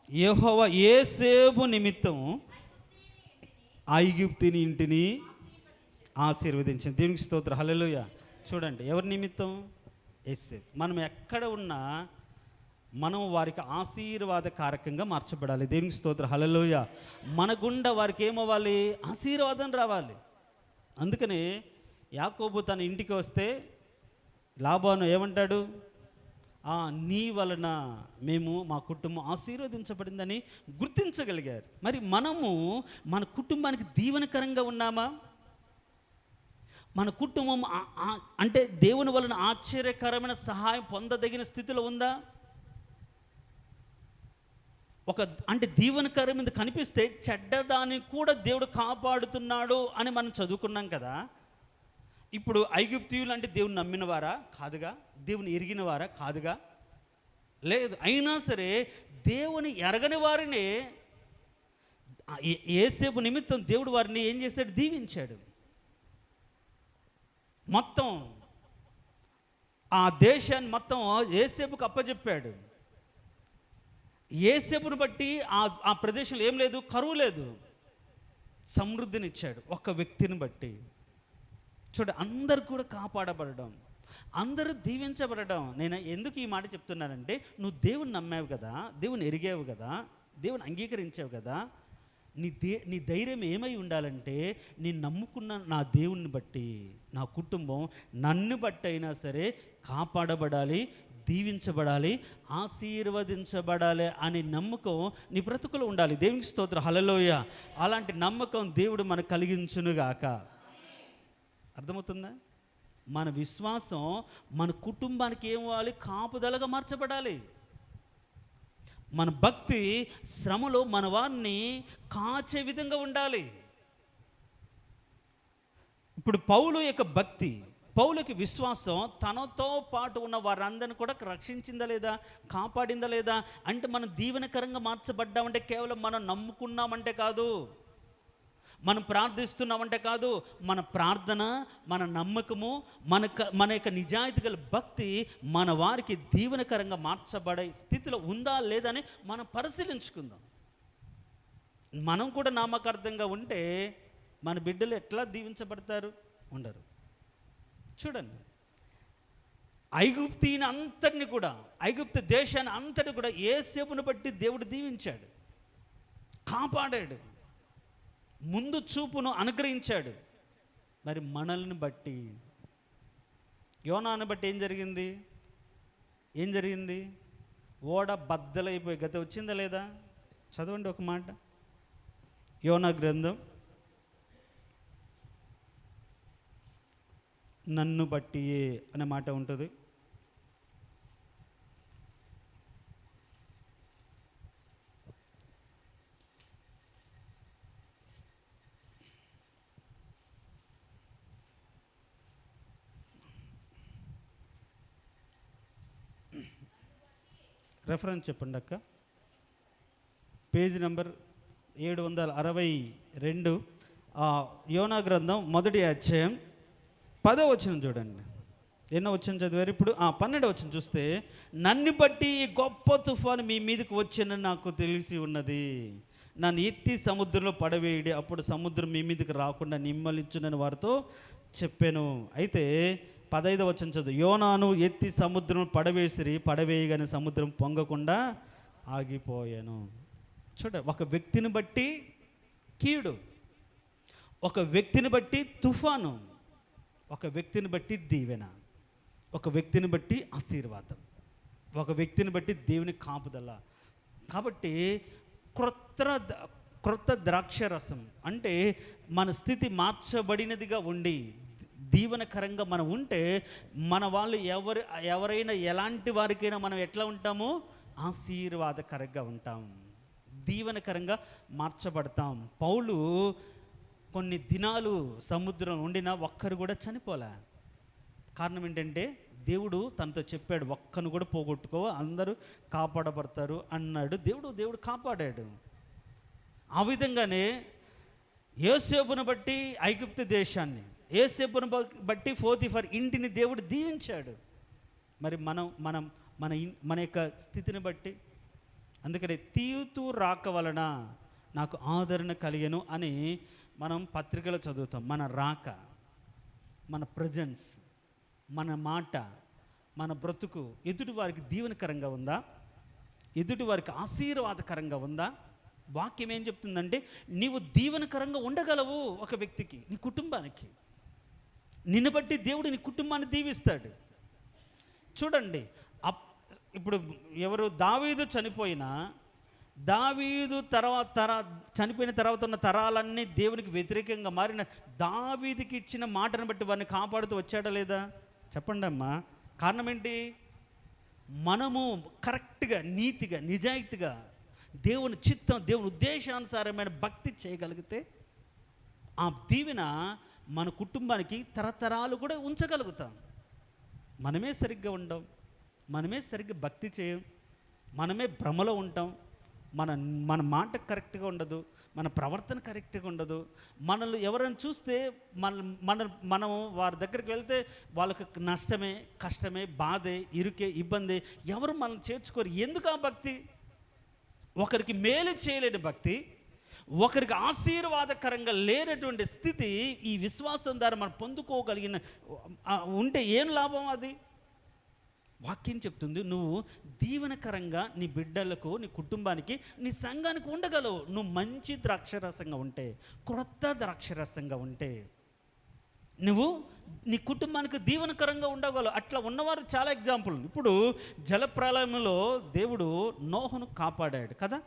[SPEAKER 1] యెహోవా యోసేపు నిమిత్తం ఐగుప్తుని ఇంటిని ఆశీర్వదించింది. దేవునికి స్తోత్రం, హల్లెలూయా. చూడండి, ఎవరి నిమిత్తం? యోసేపు. మనం ఎక్కడ ఉన్నా మనం వారికి ఆశీర్వాదకారకంగా మార్చబడాలి. దేవునికి స్తోత్రం, హల్లెలూయా. మన గుండా వారికి ఏమవ్వాలి? ఆశీర్వాదం రావాలి. అందుకని యాకోబు తన ఇంటికి వస్తే లాబాను ఏమంటాడు? నీ వలన మా కుటుంబం ఆశీర్వదించబడిందని గుర్తించగలిగారు. మరి మనము మన కుటుంబానికి దీవెనకరంగా ఉన్నామా? మన కుటుంబం అంటే దేవుని వలన ఆశ్చర్యకరమైన సహాయం పొందదగిన స్థితిలో ఉందా? అంటే దీవెనకరమైన కనిపిస్తే చెడ్డదాన్ని కూడా దేవుడు కాపాడుతున్నాడు అని మనం చదువుకున్నాం కదా. ఇప్పుడు ఐగుప్తీయులు అంటే దేవుని నమ్మిన వారా? కాదుగా. దేవుని ఎరిగిన వారా? కాదుగా. లేదు. అయినా సరే దేవుని ఎరగని వారిని యోసేపు నిమిత్తం దేవుడు వారిని ఏం చేశాడు? దీవించాడు. మొత్తం ఆ దేశాన్ని మొత్తం యోసేపుకు అప్పచెప్పాడు. యోసేపును బట్టి ఆ ప్రదేశంలో ఏం లేదు, కరువు లేదు, సమృద్ధినిచ్చాడు. ఒక వ్యక్తిని బట్టి చూడ, అందరు కూడా కాపాడబడడం, అందరూ దీవించబడడం. నేను ఎందుకు ఈ మాట చెప్తున్నానంటే, నువ్వు దేవుని నమ్మావు కదా, దేవుని ఎరిగావు కదా, దేవుని అంగీకరించావు కదా, నీ ధైర్యం ఏమై ఉండాలంటే, నేను నమ్ముకున్న నా దేవుణ్ణి బట్టి నా కుటుంబం నన్ను బట్టి అయినా సరే కాపాడబడాలి, దీవించబడాలి, ఆశీర్వదించబడాలి అనే నమ్మకం నీ బ్రతుకులో ఉండాలి. దేవునికి స్తోత్రం, హల్లెలూయా. అలాంటి నమ్మకం దేవుడు మనకు కలిగించునుగాక. అర్థమవుతుందా? మన విశ్వాసం మన కుటుంబానికి ఏమవ్వాలి? కాపుదలగా మార్చబడాలి. మన భక్తి శ్రమలో మన వారిని కాచే విధంగా ఉండాలి. ఇప్పుడు పౌలు యొక్క భక్తి, పౌలుకి విశ్వాసం తనతో పాటు ఉన్న వారందరిని కూడా రక్షించిందా లేదా, కాపాడిందా లేదా? అంటే మనం దీవెనకరంగా మార్చబడ్డామంటే కేవలం మనం నమ్ముకున్నామంటే కాదు, మనం ప్రార్థిస్తున్నామంటే కాదు. మన ప్రార్థన, మన నమ్మకము, మన యొక్క నిజాయితీ గల భక్తి మన వారికి దీవెనకరంగా మార్చబడే స్థితిలో ఉందా లేదా అని మనం పరిశీలించుకుందాం. మనం కూడా నామకార్థంగా ఉంటే మన బిడ్డలు ఎట్లా దీవించబడతారు? ఉండరు. చూడండి, ఐగుప్తీని అంతటిని కూడా, ఐగుప్తు దేశాన్ని అంతటి కూడా యోసేపును బట్టి దేవుడు దీవించాడు, కాపాడాడు, ముందు చూపును అనుగ్రహించాడు. మరి మనల్ని బట్టి, యోనాను బట్టి ఏం జరిగింది? ఓడ బద్దలైపోయి గత వచ్చిందా లేదా? చదవండి ఒక మాట, యోనా గ్రంథం. నన్ను బట్టియే అనే మాట ఉంటుంది. రెఫరెన్స్ చెప్పండి అక్క. పేజ్ నెంబర్ 762, యోనా గ్రంథం 1వ అధ్యాయం 10వ వచనం చూడండి. ఎన్నో వచనం చదివారు ఇప్పుడు? 12వ వచనం చూస్తే, నన్ను బట్టి ఈ గొప్ప తుఫాను మీ మీదకి వచ్చిందని నాకు తెలిసి ఉన్నది. నన్ను ఎత్తి సముద్రంలో పడవేయడి, అప్పుడు సముద్రం మీ మీదకి రాకుండా నిమ్మలించునని వారితో చెప్పాను. అయితే 15వ వచనం చదువు. యోనాను ఎత్తి సముద్రం పడవేయగానే సముద్రం పొంగకుండా ఆగిపోయాను. చూడ, ఒక వ్యక్తిని బట్టి కీడు, ఒక వ్యక్తిని బట్టి తుఫాను, ఒక వ్యక్తిని బట్టి దీవెన, ఒక వ్యక్తిని బట్టి ఆశీర్వాదం, ఒక వ్యక్తిని బట్టి దేవుని కాపుదల. కాబట్టి క్రొత్త ద్రాక్షరసం అంటే మన స్థితి మార్చబడినదిగా ఉండి దీవెనకరంగా మనం ఉంటే, మన వాళ్ళు ఎవరైనా ఎలాంటి వారికైనా మనం ఎట్లా ఉంటాము? ఆశీర్వాదకరంగా ఉంటాం, దీవెనకరంగా మార్చబడతాం. పౌలు కొన్ని దినాలు సముద్రం ఉండినా ఒక్కరు కూడా చనిపోలే. కారణం ఏంటంటే దేవుడు తనతో చెప్పాడు, ఒక్కను కూడా పోగొట్టుకో, అందరూ కాపాడబడతారు అన్నాడు. దేవుడు కాపాడాడు. ఆ విధంగానే యోసేపును బట్టి ఐగుప్తు దేశాన్ని, యోసేపును బట్టి పోతీఫర్ ఇంటిని దేవుడు దీవించాడు. మరి మన యొక్క స్థితిని బట్టి, అందుకని తీయుతూ రాక వలన నాకు ఆదరణ కలిగెను అని మనం పత్రికలో చదువుతాం. మన రాక, మన ప్రజెన్స్, మన మాట, మన బ్రతుకు ఎదుటి వారికి దీవెనకరంగా ఉందా? ఎదుటి వారికి ఆశీర్వాదకరంగా ఉందా? వాక్యం ఏం చెప్తుందంటే, నీవు దీవెనకరంగా ఉండగలవు ఒక వ్యక్తికి, నీ కుటుంబానికి. నిన్ను బట్టి దేవుడు నీ కుటుంబాన్ని దీవిస్తాడు. చూడండి, ఇప్పుడు ఎవరు దావీదు చనిపోయినా, దావీదు చనిపోయిన తర్వాత ఉన్న తరాలన్నీ దేవునికి వ్యతిరేకంగా మారిన దావీదుకి ఇచ్చిన మాటను బట్టి వారిని కాపాడుతూ వచ్చాడా లేదా? చెప్పండి అమ్మా. కారణం ఏంటి? మనము కరెక్ట్గా, నీతిగా, నిజాయితీగా దేవుని చిత్తం, దేవుని ఉద్దేశానుసారమైన భక్తి చేయగలిగితే ఆ దీవెన మన కుటుంబానికి తరతరాలు కూడా ఉంచగలుగుతాం. మనమే సరిగ్గా ఉండం, మనమే సరిగ్గా భక్తి చేయం, మనమే భ్రమలో ఉంటాం, మన మాట కరెక్ట్గా ఉండదు, మన ప్రవర్తన కరెక్ట్గా ఉండదు. మనల్ని ఎవరైనా చూస్తే మనం వారి దగ్గరికి వెళ్తే వాళ్ళకి నష్టమే, కష్టమే, బాధే, ఇరుకే, ఇబ్బంది. ఎవరు మనం చేర్చుకోరు. ఎందుకు ఆ భక్తి? ఒకరికి మేలు చేయలేని భక్తి, ఒకరికి ఆశీర్వాదకరంగా లేనటువంటి స్థితి ఈ విశ్వాసం ద్వారా మనం పొందుకోగలిగిన ఉంటే ఏం లాభం? అది వాక్యం చెప్తుంది, నువ్వు దీవెనకరంగా నీ బిడ్డలకు, నీ కుటుంబానికి, నీ సంఘానికి ఉండగలవు. నువ్వు మంచి ద్రాక్షరసంగా ఉంటే, క్రొత్త ద్రాక్షరసంగా ఉంటే నువ్వు నీ కుటుంబానికి దీవెనకరంగా ఉండగలవు. అట్లా ఉన్నవారు చాలా ఎగ్జాంపుల్. ఇప్పుడు జలప్రలయంలో దేవుడు నోహను కాపాడాడు కదా.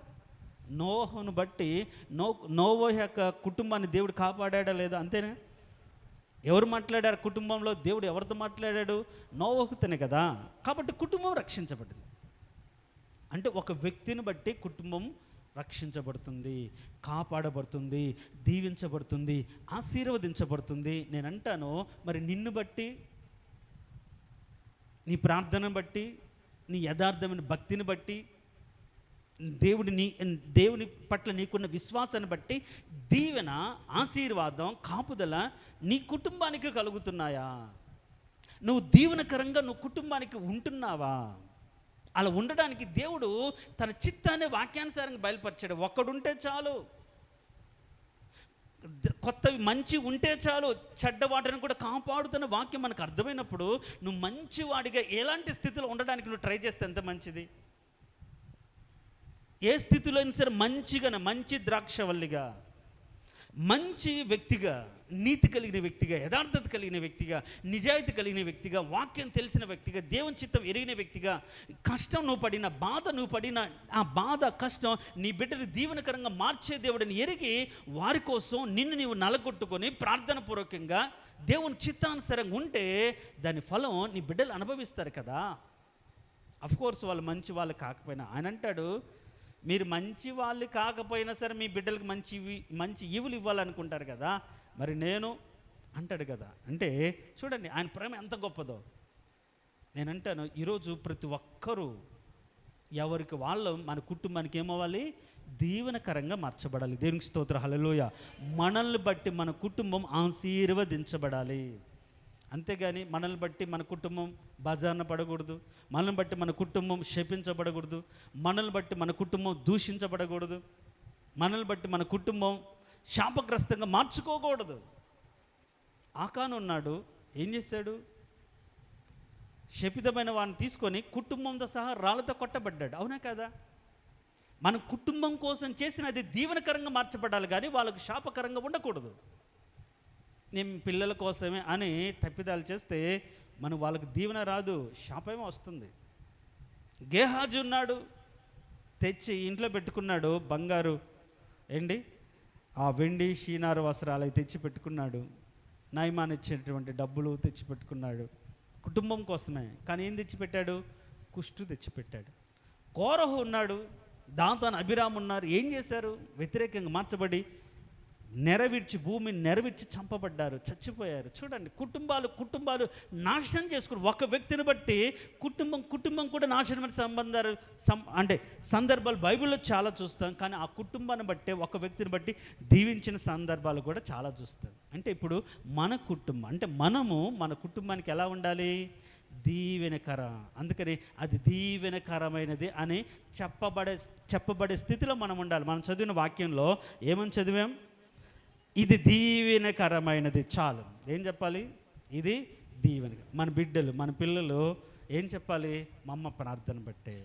[SPEAKER 1] నోహను బట్టి నోవహు యొక్క కుటుంబాన్ని దేవుడు కాపాడా లేదా? అంతేనా? ఎవరు మాట్లాడారు కుటుంబంలో? దేవుడు ఎవరితో మాట్లాడాడు? నోవహుతోనే కదా. కాబట్టి కుటుంబం రక్షించబడింది. అంటే ఒక వ్యక్తిని బట్టి కుటుంబం రక్షించబడుతుంది, కాపాడబడుతుంది, దీవించబడుతుంది, ఆశీర్వదించబడుతుంది. నేను అంటాను, మరి నిన్ను బట్టి, నీ ప్రార్థనను బట్టి, నీ యథార్థమైన భక్తిని బట్టి, దేవుని పట్ల నీకున్న విశ్వాసాన్ని బట్టి దీవెన, ఆశీర్వాదం, కాపుదల నీ కుటుంబానికి కలుగుతున్నాయా? నువ్వు దీవెనకరంగా నువ్వు కుటుంబానికి ఉంటున్నావా? అలా ఉండడానికి దేవుడు తన చిత్తాన్ని వాక్యానుసారంగా బయలుపరిచాడు. ఒక్కడుంటే చాలు, కొత్తవి మంచి ఉంటే చాలు, చెడ్డ వాటిని కూడా కాపాడుతున్న వాక్యం మనకు అర్థమైనప్పుడు నువ్వు మంచివాడిగా ఎలాంటి స్థితిలో ఉండడానికి నువ్వు ట్రై చేస్తే ఎంత మంచిది. ఏ స్థితిలో అయినా సరే మంచి ద్రాక్షవల్లిగా, మంచి వ్యక్తిగా, నీతి కలిగిన వ్యక్తిగా, యథార్థత కలిగిన వ్యక్తిగా, నిజాయితీ కలిగిన వ్యక్తిగా, వాక్యం తెలిసిన వ్యక్తిగా, దేవుని చిత్తం ఎరిగిన వ్యక్తిగా, కష్టం నువ్వు పడిన, బాధ నువ్వు పడిన, ఆ బాధ కష్టం నీ బిడ్డని దీవెనకరంగా మార్చే దేవుడిని ఎరిగి వారి కోసం నిన్ను నీవు నలగొట్టుకొని ప్రార్థన పూర్వకంగా దేవుని చిత్తానుసారంగా ఉంటే దాని ఫలం నీ బిడ్డలు అనుభవిస్తారు కదా. అఫ్కోర్స్ వాళ్ళు మంచి వాళ్ళు కాకపోయినా, ఆయన అంటాడు మీరు మంచి వాళ్ళు కాకపోయినా సరే మీ బిడ్డలకు మంచి ఈవులు ఇవ్వాలనుకుంటారు కదా, మరి నేను అంటాడు కదా. అంటే చూడండి ఆయన ప్రేమ ఎంత గొప్పదో. నేనంటాను ఈరోజు ప్రతి ఒక్కరూ ఎవరికి వాళ్ళు మన కుటుంబానికి ఏమవ్వాలి, దీవెనకరంగా మార్చబడాలి. దేవునికి స్తోత్రం, హల్లెలూయ. మనల్ని బట్టి మన కుటుంబం ఆశీర్వదించబడాలి. అంతేగాని మనల్ని బట్టి మన కుటుంబం బజార్న పడకూడదు, మనల్ని బట్టి మన కుటుంబం శపించబడకూడదు, మనల్ని బట్టి మన కుటుంబం దూషించబడకూడదు, మనల్ని బట్టి మన కుటుంబం శాపగ్రస్తంగా మార్చుకోకూడదు. ఆకాను ఉన్నాడు, ఏం చేశాడు? శపితమైన వాడిని తీసుకొని కుటుంబంతో సహా రాళ్ళతో కొట్టబడ్డాడు, అవునా కదా? మన కుటుంబం కోసం చేసిన అది దీవెనకరంగా మార్చబడాలి, కానీ వాళ్ళకు శాపకరంగా ఉండకూడదు. నేను పిల్లల కోసమే అని తప్పిదాలు చేస్తే మనం వాళ్ళకి దీవెన రాదు, శాపమే వస్తుంది. గేహాజీ ఉన్నాడు, తెచ్చి ఇంట్లో పెట్టుకున్నాడు బంగారు ఆ వెండి షీనారు వస్త్రాలు అవి తెచ్చి పెట్టుకున్నాడు, నయమాన్ ఇచ్చినటువంటి డబ్బులు తెచ్చి పెట్టుకున్నాడు కుటుంబం కోసమే. కానీ ఏం తెచ్చిపెట్టాడు? కుష్టు తెచ్చిపెట్టాడు. కోరహు ఉన్నాడు, దాతాను అభిరామ్ ఉన్నారు, ఏం చేశారు? వ్యతిరేకంగా మార్చబడి భూమిని నెరవిడ్చి చంపబడ్డారు, చచ్చిపోయారు. చూడండి, కుటుంబాలు నాశనం చేసుకుని, ఒక వ్యక్తిని బట్టి కుటుంబం కూడా నాశనమైన సందర్భాలు బైబిల్లో చాలా చూస్తాం. కానీ ఆ కుటుంబాన్ని బట్టే, ఒక వ్యక్తిని బట్టి దీవించిన సందర్భాలు కూడా చాలా చూస్తాం. అంటే ఇప్పుడు మన కుటుంబం అంటే మనము మన కుటుంబానికి ఎలా ఉండాలి? దీవెనకర. అందుకని అది దీవెనకరమైనది అని చెప్పబడే స్థితిలో మనం ఉండాలి. మనం చదివిన వాక్యంలో ఏమని చదివాం? ఇది దీవెనకరమైనది. చాలు. ఏం చెప్పాలి? ఇది దీవెన. మన బిడ్డలు, మన పిల్లలు ఏం చెప్పాలి? మా అమ్మ ప్రార్థన బట్టే,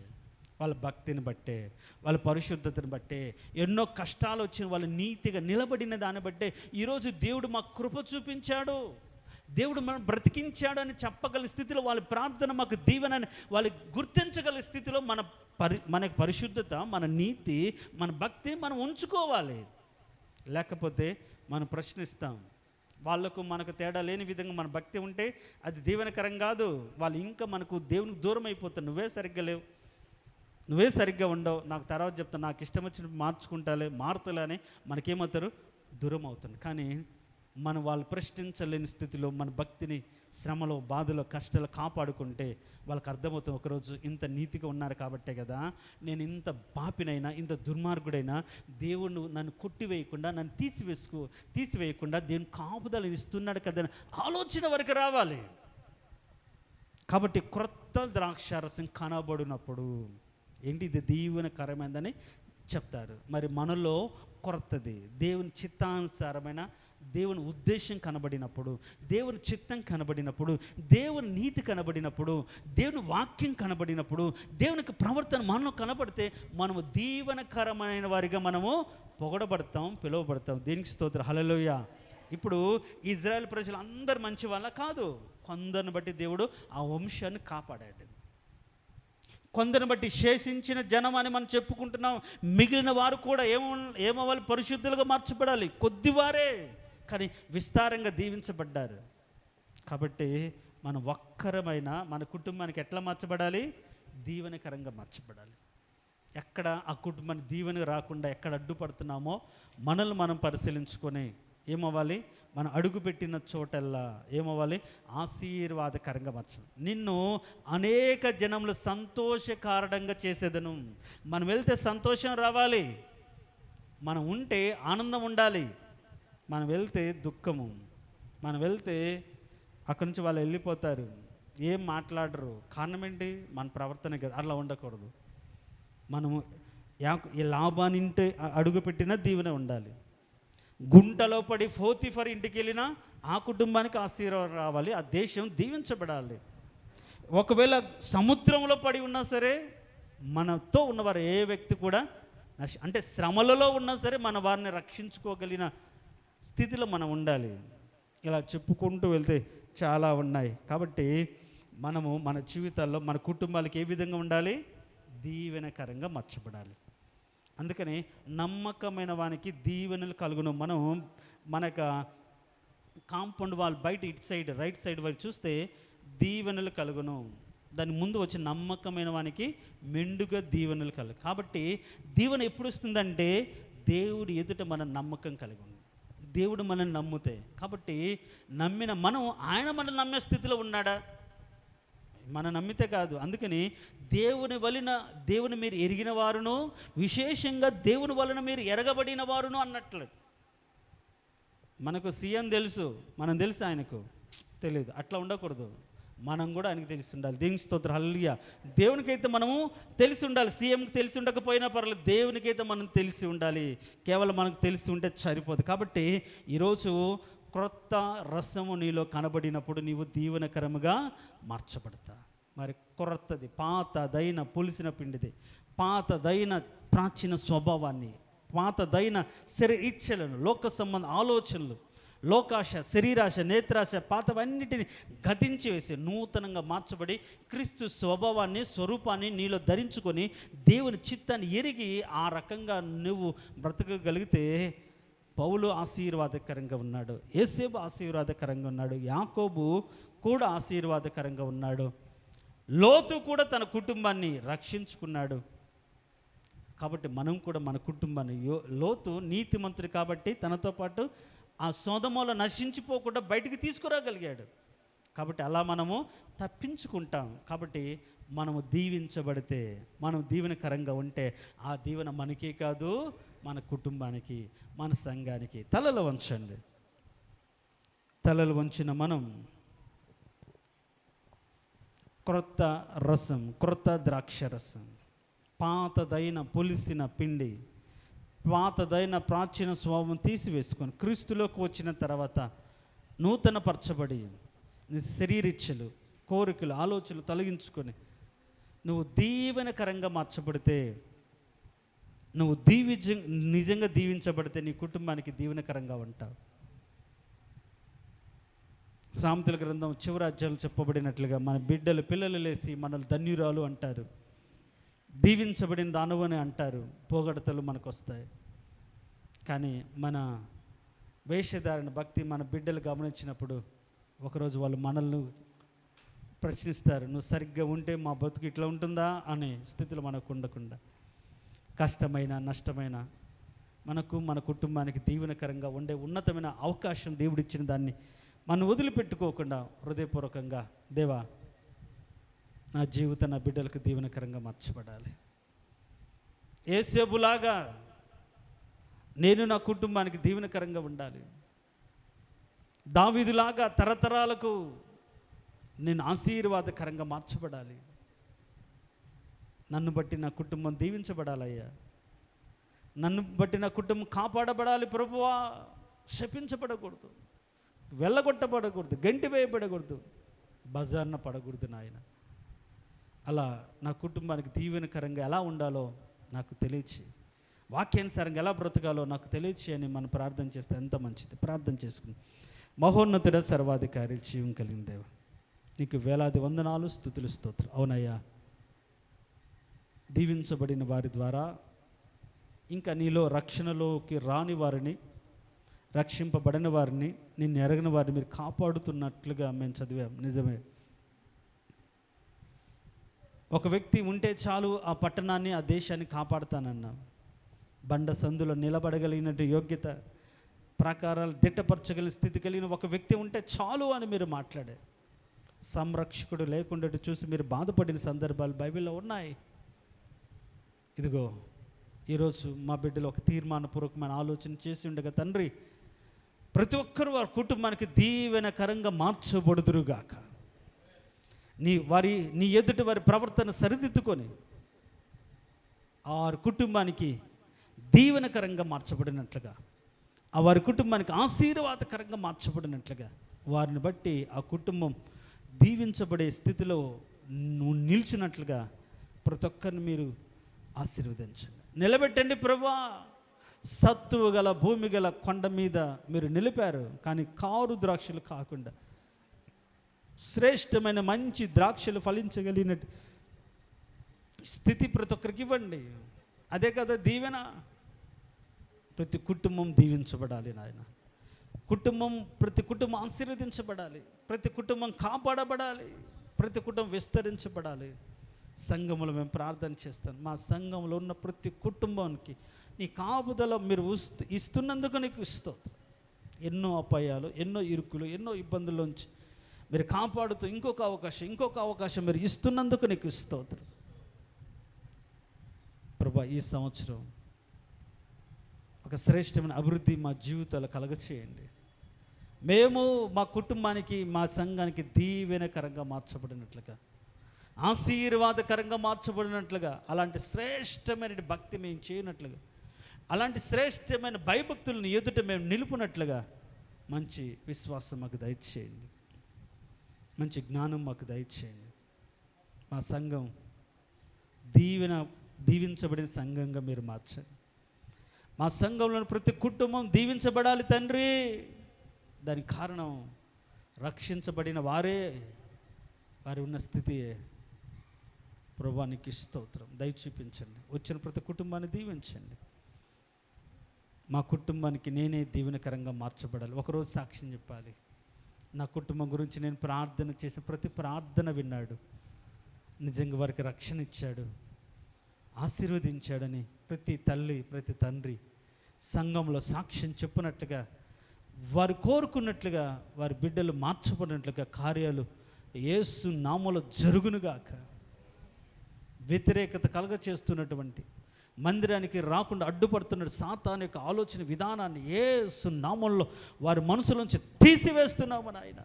[SPEAKER 1] వాళ్ళ భక్తిని బట్టే, వాళ్ళ పరిశుద్ధతను బట్టే, ఎన్నో కష్టాలు వచ్చిన వాళ్ళు నీతిగా నిలబడిన దాన్ని బట్టే ఈరోజు దేవుడు మాకు కృప చూపించాడు, దేవుడు మనం బ్రతికించాడు అని చెప్పగల స్థితిలో వాళ్ళ ప్రార్థన మాకు దీవెనని వాళ్ళు గుర్తించగల స్థితిలో మన పరిశుద్ధత, మన నీతి, మన భక్తి మనం ఉంచుకోవాలి. లేకపోతే మనం ప్రశ్నిస్తాం. వాళ్ళకు మనకు తేడా లేని విధంగా మన భక్తి ఉంటే అది దీవెనకరం కాదు. వాళ్ళు ఇంకా మనకు దేవునికి దూరం అయిపోతారు. నువ్వే సరిగ్గా లేవు, నువ్వే సరిగ్గా ఉండవు, నాకు తర్వాత చెప్తాను, నాకు ఇష్టం వచ్చినట్టు మారుతలే అని మనకేమవుతారు? దూరం అవుతుంది. కానీ మనం వాళ్ళు ప్రశ్నించలేని స్థితిలో మన భక్తిని శ్రమలో, బాధలో, కష్టాలు కాపాడుకుంటే వాళ్ళకి అర్థమవుతుంది, ఒకరోజు ఇంత నీతిగా ఉన్నారు కాబట్టే కదా నేను ఇంత పాపినైనా, ఇంత దుర్మార్గుడైనా దేవుడు నన్ను కొట్టివేయకుండా, నన్ను తీసివేయకుండా దేవుని కాపుదలను ఇస్తున్నాడు కదా ఆలోచన వరకు రావాలి. కాబట్టి క్రొత్త ద్రాక్షారసం కనబడినప్పుడు ఇది దీవెనకరమైనదని చెప్తారు. మరి మనలో కొరతది దేవుని చిత్తానుసారమైన దేవుని ఉద్దేశం కనబడినప్పుడు, దేవుని చిత్తం కనబడినప్పుడు, దేవుని నీతి కనబడినప్పుడు, దేవుని వాక్యం కనబడినప్పుడు, దేవునికి ప్రవర్తన మనలో కనబడితే మనము దీవెనకరమైన వారిగా మనము పొగడబడతాం, పిలువబడతాం. దేనికి స్తోత్రం, హల్లెలూయా. ఇప్పుడు ఇజ్రాయెల్ ప్రజలు అందరు మంచి వాళ్ళ కాదు, కొందరిని బట్టి దేవుడు ఆ వంశాన్ని కాపాడాడు. కొందరిని బట్టి శేషించిన జనం అని మనం చెప్పుకుంటున్నాం. మిగిలిన వారు కూడా ఏమవ్వాలి? పరిశుద్ధులుగా మార్చబడాలి. కొద్దివారే కానీ విస్తారంగా దీవించబడ్డారు. కాబట్టి మన ఒక్కరమైన మన కుటుంబానికి ఎట్లా మార్చబడాలి? దీవెనకరంగా మార్చబడాలి. ఎక్కడ ఆ కుటుంబానికి దీవెన రాకుండా ఎక్కడ అడ్డుపడుతున్నామో మనల్ని మనం పరిశీలించుకొని ఏమవ్వాలి? మనం అడుగుపెట్టిన చోటల్లా ఏమవ్వాలి? ఆశీర్వాదకరంగా మార్చాలి. నిన్ను అనేక జనములు సంతోషకారణంగా చేసేదను. మనం వెళ్తే సంతోషం రావాలి, మనం ఉంటే ఆనందం ఉండాలి. మనం వెళ్తే దుఃఖము, మనం వెళ్తే అక్కడి నుంచి వాళ్ళు వెళ్ళిపోతారు, ఏం మాట్లాడరు. కారణం ఏంటి? మన ప్రవర్తన కదా. అట్లా ఉండకూడదు. మనము ఈ లాభాన్ని అడుగుపెట్టిన దీవెన ఉండాలి. గుంటలో పడి పోతీఫర్ ఇంటికి వెళ్ళినా ఆ కుటుంబానికి ఆశీర్వాదం రావాలి, ఆ దేశం దీవించబడాలి. ఒకవేళ సముద్రంలో పడి ఉన్నా సరే మనతో ఉన్నవారు ఏ వ్యక్తి కూడా అంటే శ్రమలలో ఉన్నా సరే మన వారిని రక్షించుకోగలిగిన స్థితిలో మనం ఉండాలి. ఇలా చెప్పుకుంటూ వెళ్తే చాలా ఉన్నాయి. కాబట్టి మనము మన జీవితాల్లో మన కుటుంబాలకి ఏ విధంగా ఉండాలి? దీవెనకరంగా మార్చబడాలి. అందుకని నమ్మకమైన వానికి దీవెనలు కలుగును. మనం మనక కాంపౌండ్ వాల్ బయట ఇటు సైడ్ రైట్ సైడ్ వైపు చూస్తే దీవెనలు కలుగును. దాని ముందు వచ్చి నమ్మకమైన వానికి మెండుగా దీవెనలు కలుగు. కాబట్టి దీవెన ఎప్పుడు వస్తుందంటే దేవుడి ఎదుట మన నమ్మకం కలిగి ఉంది. దేవుడు మనల్ని నమ్ముతే, కాబట్టి నమ్మిన మనం ఆయన మనం నమ్మే స్థితిలో ఉన్నాడా? మనం నమ్మితే కాదు. అందుకని దేవుని మీరు ఎరిగిన వారును, విశేషంగా దేవుని వలన మీరు ఎరగబడిన వారును అన్నట్లు. మనకు సీఎం తెలుసు, మనం తెలుసు, ఆయనకు తెలియదు. అట్లా ఉండకూడదు. మనం కూడా ఆయనకు తెలిసి ఉండాలి. దేవునికి స్తోత్రం, హల్లెలూయా. దేవునికైతే మనము తెలిసి ఉండాలి. సీఎంకి తెలిసి ఉండకపోయినా పర్లేదు, దేవునికైతే మనం తెలిసి ఉండాలి. కేవలం మనకు తెలిసి ఉంటే సరిపోదు. కాబట్టి ఈరోజు క్రొత్త రసము నీలో కనబడినప్పుడు నీవు దీవెనకరముగా మార్చబడతా. మరి క్రొత్తది పాతదైన పులిసిన పిండిది, పాతదైన ప్రాచీన స్వభావాన్ని, పాతదైన శరీర ఇచ్ఛలను, లోక సంబంధ ఆలోచనలు, లోకాశ, శరీరాశ, నేత్రాశ, పాతవన్నిటిని గతించి వేసి నూతనంగా మార్చబడి క్రీస్తు స్వభావాన్ని, స్వరూపాన్ని నీలో ధరించుకొని దేవుని చిత్తాన్ని ఎరిగి ఆ రకంగా నువ్వు బ్రతకగలిగితే పౌలు ఆశీర్వాదకరంగా ఉన్నాడు, యేసేపు ఆశీర్వాదకరంగా ఉన్నాడు, యాకోబు కూడా ఆశీర్వాదకరంగా ఉన్నాడు, లోతు కూడా తన కుటుంబాన్ని రక్షించుకున్నాడు. కాబట్టి మనం కూడా మన కుటుంబాన్ని, లోతు నీతిమంతుడు కాబట్టి తనతో పాటు ఆ సోదమలో నశించిపోకుండా బయటికి తీసుకురాగలిగాడు. కాబట్టి అలా మనము తప్పించుకుంటాం. కాబట్టి మనము దీవించబడితే, మనం దీవెనకరంగా ఉంటే ఆ దీవెన మనకే కాదు, మన కుటుంబానికి, మన సంఘానికి. తలలు వంచండి. తలలు వంచిన మనం క్రొత్త రసం, క్రొత్త ద్రాక్ష రసం, పాతదైన పులిసిన పిండి, పాతదైన ప్రాచీన స్వభావం తీసివేసుకొని క్రీస్తులోకి వచ్చిన తర్వాత నూతన పరచబడి నీ శరీరిచ్చలు, కోరికలు, ఆలోచనలు తొలగించుకొని నువ్వు దీవెనకరంగా మార్చబడితే, నువ్వు నిజంగా దీవించబడితే నీ కుటుంబానికి దీవెనకరంగా ఉంటావు. సామెతల గ్రంథం చివరి అధ్యాయంలో చెప్పబడినట్లుగా మన బిడ్డలు, పిల్లలు లేసి మనల్ని ధన్యురాలు అంటారు, దీవించబడిన దానవు అని అంటారు. పోగడతలు మనకు వస్తాయి. కానీ మన వేషధారణ, భక్తి మన బిడ్డలు గమనించినప్పుడు ఒకరోజు వాళ్ళు మనల్ని ప్రశ్నిస్తారు, నువ్వు సరిగ్గా ఉంటే మా బతుకు ఇట్లా ఉంటుందా అనే స్థితిలో మనకు ఉండకుండా, కష్టమైన నష్టమైన మనకు మన కుటుంబానికి దీవెనకరంగా ఉండే ఉన్నతమైన అవకాశం దేవుడిచ్చిన దాన్ని మనం వదిలిపెట్టుకోకుండా హృదయపూర్వకంగా, దేవా నా జీవితం నా బిడ్డలకు దీవెనకరంగా మార్చబడాలి. యేసేపులాగా నేను నా కుటుంబానికి దీవెనకరంగా ఉండాలి. దావీదులాగా తరతరాలకు నేను ఆశీర్వాదకరంగా మార్చబడాలి. నన్ను బట్టి నా కుటుంబం దీవించబడాలయ్యా. నన్ను బట్టి నా కుటుంబం కాపాడబడాలి ప్రభువా. శపించబడకూడదు, వెళ్ళగొట్టబడకూడదు, గంటి వేయబడకూడదు, బజార్న పడకూడదు నాయన. అలా నా కుటుంబానికి దీవెనకరంగా ఎలా ఉండాలో నాకు తెలియచి, వాక్యానుసారంగా ఎలా బ్రతకాలో నాకు తెలియచి అని మనం ప్రార్థన చేస్తే ఎంత మంచిది. ప్రార్థన చేసుకుని, మహోన్నతుడ, సర్వాధికారి, జీవం కలిగిన దేవ, నీకు వేలాది వందనాలు, స్తుతులు, స్తోత్రం. అవునయ్యా, దీవించబడిన వారి ద్వారా ఇంకా నీలో రక్షణలోకి రాని వారిని, రక్షింపబడిన వారిని, నిన్ను ఎరగని వారిని మీరు కాపాడుతున్నట్లుగా మేము చదివాం. నిజమే, ఒక వ్యక్తి ఉంటే చాలు ఆ పట్టణాన్ని, ఆ దేశాన్ని కాపాడుతానన్నా. బండ సందులో నిలబడగలిగినట్టు యోగ్యత, ప్రాకారాలు దిట్టపరచగలిగిన స్థితి కలిగిన ఒక వ్యక్తి ఉంటే చాలు అని మీరు మాట్లాడే. సంరక్షకుడు లేకుండా చూసి మీరు బాధపడిన సందర్భాలు బైబిల్లో ఉన్నాయి. ఇదిగో ఈరోజు మా బిడ్డలు ఒక తీర్మానపూర్వకమైన ఆలోచన చేసి ఉండగా, తండ్రి ప్రతి ఒక్కరూ వారి కుటుంబానికి దీవెనకరంగా మార్చబడుదురుగాక. నీ ఎదుటి వారి ప్రవర్తన సరిదిద్దుకొని ఆ వారి కుటుంబానికి దీవెనకరంగా మార్చబడినట్లుగా, ఆ వారి కుటుంబానికి ఆశీర్వాదకరంగా మార్చబడినట్లుగా, వారిని బట్టి ఆ కుటుంబం దీవించబడే స్థితిలో నువ్వు నిల్చున్నట్లుగా ప్రతి ఒక్కరిని మీరు ఆశీర్వదించండి, నిలబెట్టండి ప్రభువా. సత్తువు గల భూమి గల కొండ మీద మీరు నిలిపారు. కానీ కారు ద్రాక్షలు కాకుండా శ్రేష్టమైన మంచి ద్రాక్షలు ఫలించగలిగిన స్థితి ప్రతి ఒక్కరికి ఇవ్వండి. అదే కదా దీవెన. ప్రతి కుటుంబం దీవించబడాలి నాయన. ప్రతి కుటుంబం ఆశీర్వదించబడాలి. ప్రతి కుటుంబం కాపాడబడాలి. ప్రతి కుటుంబం విస్తరించబడాలి. సంఘములో మేము ప్రార్థన చేస్తాను. మా సంఘంలో ఉన్న ప్రతి కుటుంబానికి నీ కాపుదల మీరు ఇస్తున్నందుకు నీకు స్తోత్రం. ఎన్నో అపాయాలు, ఎన్నో ఇరుకులు, ఎన్నో ఇబ్బందుల్లోంచి మీరు కాపాడుతూ ఇంకొక అవకాశం మీరు ఇస్తున్నందుకు నీకు స్తోత్రం. ప్రభా, ఈ సంవత్సరం ఒక శ్రేష్టమైన అభివృద్ధి మా జీవితాలు కలగచేయండి. మేము మా కుటుంబానికి, మా సంఘానికి దీవెనకరంగా మార్చబడినట్లుగా, ఆశీర్వాదకరంగా మార్చబడినట్లుగా, అలాంటి శ్రేష్టమైన భక్తి మేము చేయనట్లుగా, అలాంటి శ్రేష్టమైన భయభక్తులను ఎదుట మేము నిలుపునట్లుగా మంచి విశ్వాసం మాకు దయచేయండి. మంచి జ్ఞానం మాకు దయచేయండి. మా సంఘం దీవించబడిన సంఘంగా మీరు మార్చండి. మా సంఘంలోని ప్రతి కుటుంబం దీవించబడాలి తండ్రి. దానికి కారణం రక్షించబడిన వారి ఉన్న స్థితియే. ప్రభువానికి స్తోత్రం. దయ చూపించండి. వచ్చిన ప్రతి కుటుంబాన్ని దీవించండి. మా కుటుంబానికి నేనే దీవెనకరంగా మార్చబడాలి. ఒకరోజు సాక్ష్యం చెప్పాలి. నా కుటుంబం గురించి నేను ప్రార్థన చేసిన ప్రతి ప్రార్థన విన్నాడు, నిజంగా వారికి రక్షణ ఇచ్చాడు, ఆశీర్వదించాడని ప్రతి తల్లి, ప్రతి తండ్రి సంఘంలో సాక్ష్యం చెప్పినట్లుగా, వారు కోరుకున్నట్లుగా వారి బిడ్డలు మార్చబడినట్లుగా కార్యాలు యేసు నామములో జరుగునుగాక. వ్యతిరేకత కలగ చేస్తున్నటువంటి, మందిరానికి రాకుండా అడ్డుపడుతున్న సాతాను యొక్క ఆలోచన విధానాన్ని యేసు నామములో వారి మనసులోంచి తీసివేస్తున్నాము నాయన.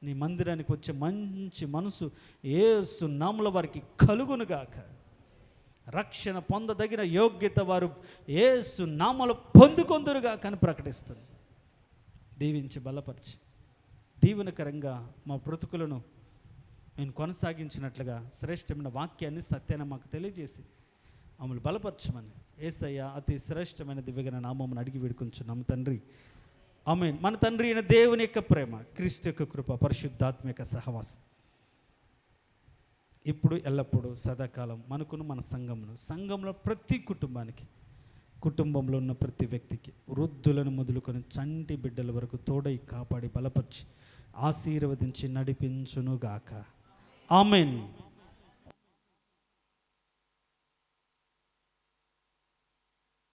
[SPEAKER 1] నీ మందిరానికి వచ్చే మంచి మనసు యేసు నామములో వారికి కలుగునుగాక. రక్షణ పొందదగిన యోగ్యత వారు యేసు నామములో పొందుకొందురుగా అని ప్రకటిస్తుంది. దీవించి బలపరిచి దీవెనకరంగా మా బ్రతుకులను నేను కొనసాగించినట్లుగా శ్రేష్టమైన వాక్యాన్ని, సత్యాన్ని మాకు తెలియజేసి మమ్మల్ని బలపరచమని యేసయ్య అతి శ్రేష్టమైన దివ్యగణ నామమును అడిగి వేడుకొంచున్నాము తండ్రి. ఆమేన్. మన తండ్రి అయిన దేవుని యొక్క ప్రేమ, క్రీస్తు యొక్క కృప, పరిశుద్ధాత్మ యొక్క సహవాసం ఇప్పుడు ఎల్లప్పుడూ సదాకాలం మనకును మన సంఘంలో ప్రతి కుటుంబానికి, కుటుంబంలో ఉన్న ప్రతి వ్యక్తికి, వృద్ధులను మొదలుకొని చంటి బిడ్డల వరకు తోడై కాపాడి బలపరిచి ఆశీర్వదించి నడిపించునుగాక. ఆమేన్.